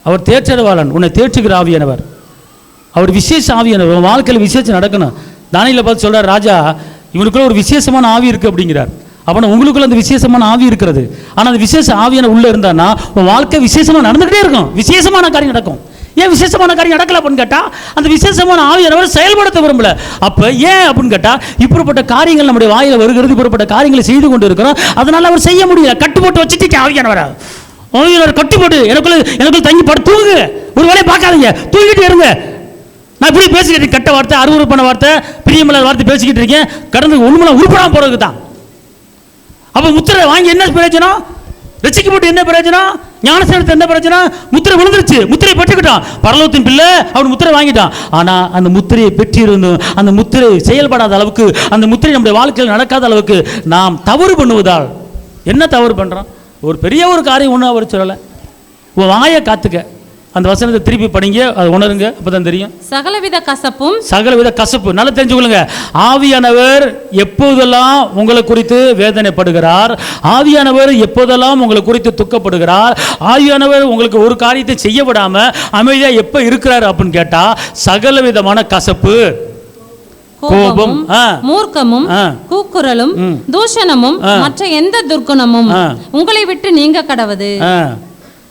அவர் தேற்றவாளன், உன்னை தேற்றுகிற ஆவியானவர். அவர் விசேஷ ஆவியானவர். உன் வாழ்க்கையில் விசேஷம் நடக்கணும். தானியேலை பார்த்து சொல்கிறார், ராஜா இவனுக்குள்ள ஒரு விசேஷமான ஆவி இருக்குது அப்படிங்கிறார். அப்போ உங்களுக்குள்ள அந்த விசேஷமான ஆவி இருக்கிறது. ஆனால் அந்த விசேஷ ஆவியான உள்ளே இருந்தான்னா உன் வாழ்க்கை விசேஷமாக நடந்துக்கிட்டே இருக்கும், விசேஷமான காரியம் நடக்கும். ஏன் விசேஷமான காரியம் நடக்கல அப்படின்னு கேட்டால் அந்த விசேஷமான ஆவியானவர் செயல்படுத்த விரும்பல. அப்போ ஏன் அப்படின்னு கேட்டால் இப்படிப்பட்ட காரியங்கள் நம்முடைய வாயில் வருகிறது, இப்படிப்பட்ட காரியங்களை செய்து கொண்டு இருக்கிறோம். அதனால் அவர் செய்ய முடியல. கட்டு போட்டு வச்சுட்டு ஆவியானவர் கட்டு போட்டு எனக்குள்ள தங்கி படுத்து தூங்கு, ஒரு வேலையை பார்க்காதீங்க, தூங்கிட்டு இருங்க. நான் இப்படி பேசிக்கிட்டு கெட்ட வார்த்தை, அருவருப்பான வார்த்தை, பிரியமில்லாத வார்த்தை பேசிக்கிட்டு இருக்கேன். கடந்து ஒண்ணுமே உருப்படாம போறதுக்கு தான். அப்போ முத்திரை வாங்கி என்ன பிரயோஜனம்? ரசிக்கப்பட்டு என்ன பிரயோஜனம்? ஞானஸ்நானத்தை என்ன பிரயோஜனம்? முத்திரை விழுந்துருச்சு, முத்திரை பெற்றுக்கிட்டான், பரலோகத்தின் பிள்ளை, அவன் முத்திரை வாங்கிட்டான். ஆனால் அந்த முத்திரையை பெற்றிருந்தும் அந்த முத்திரை செயல்படாத அளவுக்கு, அந்த முத்திரை நம்முடைய வாழ்க்கையில் நடக்காத அளவுக்கு நாம் தவறு பண்ணுவதால் என்ன தவறு பண்ணுறோம்? ஒரு பெரிய ஒரு காரியம் ஒன்றும் அவர் சொல்லலை. உன் வாயை காத்துக்க. அந்த வசனத்தை திருப்பி படிங்க, அதை உணருங்க, அப்பதான் தெரியும். சகலவித கசப்பு நல்லா தெரிஞ்சுக்கொள்ளுங்க. ஆவியானவர் எப்போதெல்லாம் உங்களை குறித்து வேதனைப்படுகிறார், ஆவியானவர் எப்போதெல்லாம் உங்களை குறித்து துக்கப்படுகிறார், ஆவியானவர் உங்களுக்கு ஒரு காரியத்தை செய்ய விடாம அமைதியா எப்ப இருக்கிறார் அப்படின்னு கேட்டா சகலவிதமான கசப்பு, கோபம், மூர்க்கமும், கூக்குரலும், தூஷணமும், மற்ற எந்த துர்க்குணமும் உங்களை விட்டு நீங்க கடவது.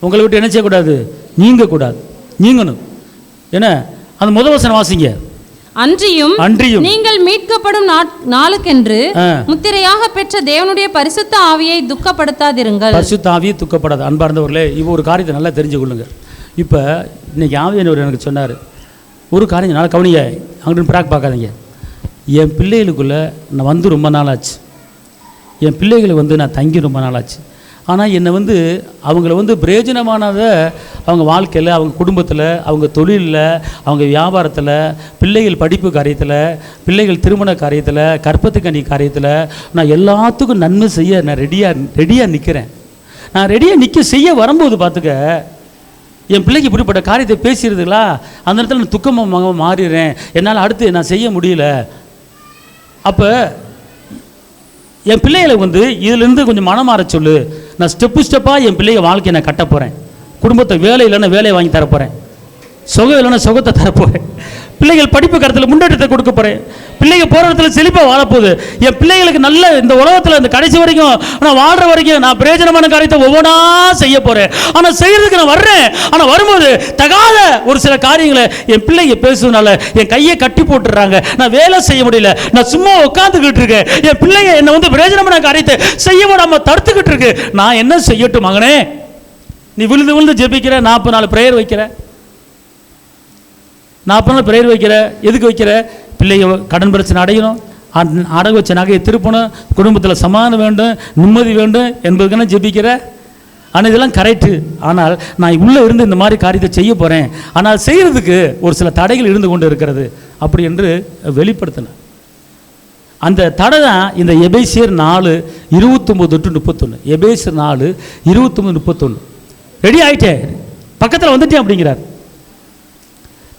உங்களை விட்டு என்ன செய்யக்கூடாது? நீங்க கூடாது, நீங்கணும். என்ன அந்த முதல் வசனம் வாசிங்க. அன்றியும் நீங்கள் மீட்கப்படும் நாளுக்கென்று முத்திரையாக பெற்ற தேவனுடைய பரிசுத்த ஆவியை துக்கப்படுத்தாதிருங்கள். பரிசுத்த ஆவியை துக்கப்படாது. அன்பார்ந்தவர்களே, இப்போ ஒரு காரியத்தை நல்லா தெரிஞ்சு கொள்ளுங்க. இப்போ இன்னைக்கு ஆவியானவர் எனக்கு சொன்னார் ஒரு காரியம், நல்லா கவனிங்க, அங்கிட்டு பிராக் பார்க்காதீங்க. என் பிள்ளைகளுக்குள்ளே நான் வந்து ரொம்ப நாளாச்சு, என் பிள்ளைகளை நான் தங்கி ரொம்ப நாளாச்சு. ஆனால் என்னை அவங்கள பிரயோஜனமானதை அவங்க வாழ்க்கையில், அவங்க குடும்பத்தில், அவங்க தொழிலில், அவங்க வியாபாரத்தில், பிள்ளைகள் படிப்பு காரியத்தில், பிள்ளைகள் திருமண காரியத்தில், கற்பத்துக்கணி காரியத்தில் நான் எல்லாத்துக்கும் நன்மை செய்ய நான் ரெடியாக நிற்கிறேன். நான் ரெடியாக நிற்க செய்ய வரும்போது பார்த்துக்க, என் பிள்ளைக்கு இப்படிப்பட்ட காரியத்தை பேசிடுதுங்களா, அந்த இடத்துல நான் துக்கமாக மாறிடுறேன், என்னால் அடுத்து நான் செய்ய முடியல. அப்போ என் பிள்ளைகளை இதிலிருந்து கொஞ்சம் மனம் மாற சொல்லு. நான் ஸ்டெப்பாக என் பிள்ளைங்க வாழ்க்கையை நான் கட்ட போகிறேன். குடும்பத்தை வேலை இல்லைன்னா வேலையை வாங்கி தரப்போகிறேன், சுகம் இல்லைன்னா சுகத்தை தரப்போகிறேன், பிள்ளைகள் படிப்பு கருத்தில் முன்னேற்றத்தை கொடுக்க போகிறேன், பிள்ளைங்க போகிற இடத்துல செழிப்பாக வாழப்போகுது. என் பிள்ளைகளுக்கு நல்ல இந்த உலகத்தில் இந்த கடைசி வரைக்கும் நான் வாழ்கிற வரைக்கும் நான் பிரயோஜனமான காரியத்தை ஒவ்வொன்றா செய்ய போகிறேன். ஆனால் செய்கிறதுக்கு நான் வர்றேன். ஆனால் வரும்போது தகாத ஒரு சில காரியங்களை என் பிள்ளைங்க பேசுவதுனால என் கையை கட்டி போட்டுடுறாங்க, நான் வேலை செய்ய முடியல, நான் சும்மா உட்காந்துக்கிட்டு இருக்கேன். என் பிள்ளைங்க என்னை பிரயோஜனமான காரியத்தை செய்ய விடாமல் தடுத்துக்கிட்டு இருக்கு. நான் என்ன செய்யட்டும் மகனே? நீ விழுந்து ஜெபிக்கிற, 40 பிரேயர் வைக்கிற, 40 பிரேயர் வைக்கிற, எதுக்கு வைக்கிற? பிள்ளைங்க கடன் பிரச்சனை அடையணும், அடகு வச்ச நகையை திருப்பணும், குடும்பத்தில் சமாதானம் வேண்டும், நிம்மதி வேண்டும் என்பதுக்கான ஜெபிக்கிற. ஆனால் இதெல்லாம் கரெக்டு. ஆனால் நான் உள்ளே இருந்து இந்த மாதிரி காரியத்தை செய்ய போகிறேன், ஆனால் செய்கிறதுக்கு ஒரு சில தடைகள் இருந்து கொண்டு இருக்கிறது அப்படி என்று வெளிப்படுத்தினேன். அந்த தடை தான் இந்த எபேசியர் 4:29-31. எபேசியர் 4:29-31. ரெடி ஆகிட்டேன், பக்கத்தில் வந்துட்டேன் அப்படிங்கிறார்.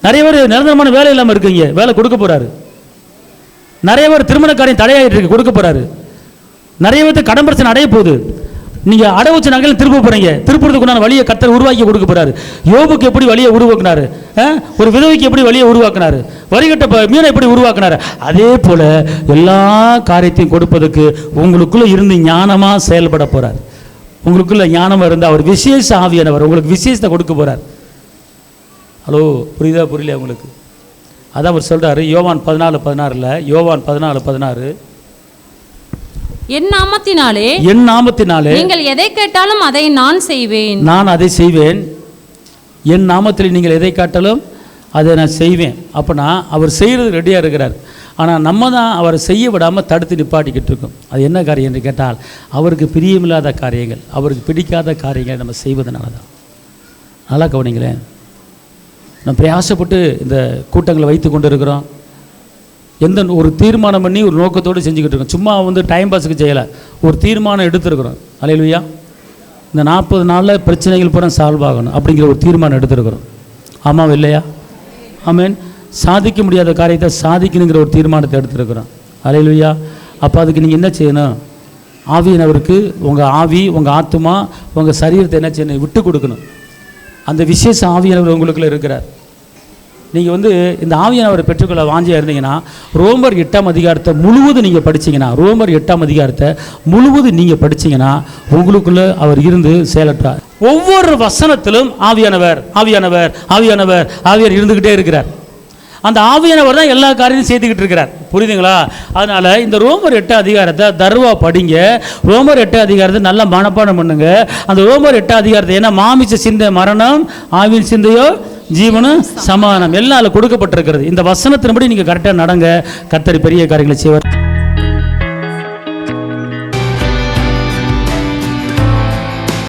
நிறைய பேர் நிரந்தரமான வேலை இல்லாமல் இருக்கீங்க, வேலை கொடுக்க போகிறாரு. நிறைய பேர் திருமண காரியம் தடையாகிட்டு இருக்கு, கொடுக்க போகிறாரு. நிறைய பேருக்கு கடன் பிரச்சனை அடைய போகுது, நீங்கள் அடை வச்ச நகையில் திருப்ப போகிறீங்க, திருப்புறதுக்குண்டான வழியை கர்த்தர் உருவாக்கி கொடுக்க போகிறாரு. யோபுக்கு எப்படி வழியை உருவாக்குனாரு, ஒரு விதவைக்கு எப்படி வழியை உருவாக்குனாரு, வரிகட்ட மீனை எப்படி உருவாக்குனாரு, அதே போல் எல்லா காரியத்தையும் கொடுப்பதற்கு உங்களுக்குள்ளே இருந்து ஞானமாக செயல்பட போகிறார். உங்களுக்குள்ள ஞானமாக இருந்தால் அவர் விசேஷ ஆவியானவர் உங்களுக்கு விசேஷத்தை கொடுக்க போகிறார். ஹலோ, புரியுதா புரியல உங்களுக்கு? அதான் அவர் சொல்கிறாரு யோவான் 14:16, யோவான் 14:16, என் நாமத்தினாலே நீங்கள் எதை கேட்டாலும் அதை நான் செய்வேன், நான் அதை செய்வேன். என் நாமத்தில் நீங்கள் எதை கேட்டாலும் அதை நான் செய்வேன். அப்போனா அவர் செய்கிறது ரெடியாக இருக்கிறார். ஆனால் நம்ம தான் அவரை செய்ய விடாமல் தடுத்து நிப்பாட்டிக்கிட்டு இருக்கோம். அது என்ன காரியம் என்று கேட்டால், அவருக்கு பிரியமில்லாத காரியங்கள், அவருக்கு பிடிக்காத காரியங்களை நம்ம செய்வதனால தான். நல்லா கவனிங்களேன். நம்ம பிரயாசப்பட்டு இந்த கூட்டங்களை வைத்து கொண்டு இருக்கிறோம். எந்த ஒரு தீர்மானம் பண்ணி ஒரு நோக்கத்தோடு செஞ்சுக்கிட்டு இருக்கோம். சும்மா டைம் பாஸுக்கு செய்யலை, ஒரு தீர்மானம் எடுத்துருக்குறோம். அல்லேலூயா. இந்த 40 நாளில் பிரச்சனைகள் பூரா சால்வ் ஆகணும் அப்படிங்கிற ஒரு தீர்மானம் எடுத்துருக்குறோம். ஆமாம் இல்லையா? ஆமென். சாதிக்க முடியாத காரியத்தை சாதிக்கணுங்கிற ஒரு தீர்மானத்தை எடுத்துருக்குறோம். அல்லேலூயா. அப்போ அதுக்கு நீங்கள் என்ன செய்யணும்? ஆவியானவருக்கு உங்கள் ஆவி, உங்கள் ஆத்துமா, உங்கள் சரீரத்தை என்ன செய்யணும்? விட்டு கொடுக்கணும். அந்த விசேஷ ஆவியானவர் உங்களுக்குள்ள இருக்கிறார். நீங்கள் இந்த ஆவியானவரை பெற்றுக்கொள்ள வாஞ்சியாக இருந்தீங்கன்னா, ரோமர் 8ஆம் அதிகாரத்தை முழுவதும் நீங்கள் படிச்சிங்கன்னா, ரோமர் 8ஆம் அதிகாரத்தை முழுவதும் நீங்கள் படிச்சிங்கன்னா உங்களுக்குள்ளே அவர் இருந்து செயலற்றார். ஒவ்வொரு வசனத்திலும் ஆவியானவர் ஆவியானவர் ஆவியானவர் ஆவியார் இருந்துக்கிட்டே இருக்கிறார். அந்த ஆவியானவர் தான் எல்லா காரியத்தையும் செய்துக்கிட்டு இருக்கிறார். புரியுதுங்களா? அதனால் இந்த ரோமர் 8 அதிகாரத்தை தர்வா படிங்க. ரோமர் 8 அதிகாரத்தை நல்லா மனப்பாடம் பண்ணுங்க. அந்த ரோமர் 8 அதிகாரத்தை, ஏன்னா மாமிச சிந்தை மரணம், ஆவின் சிந்தையோ ஜீவனும் சமாதானம் எல்லாம் அதில் கொடுக்கப்பட்டிருக்கிறது. இந்த வசனத்தின்படி நீங்கள் கரெக்டாக நடங்க. கர்த்தர் பெரிய காரியங்களை செய்வார்.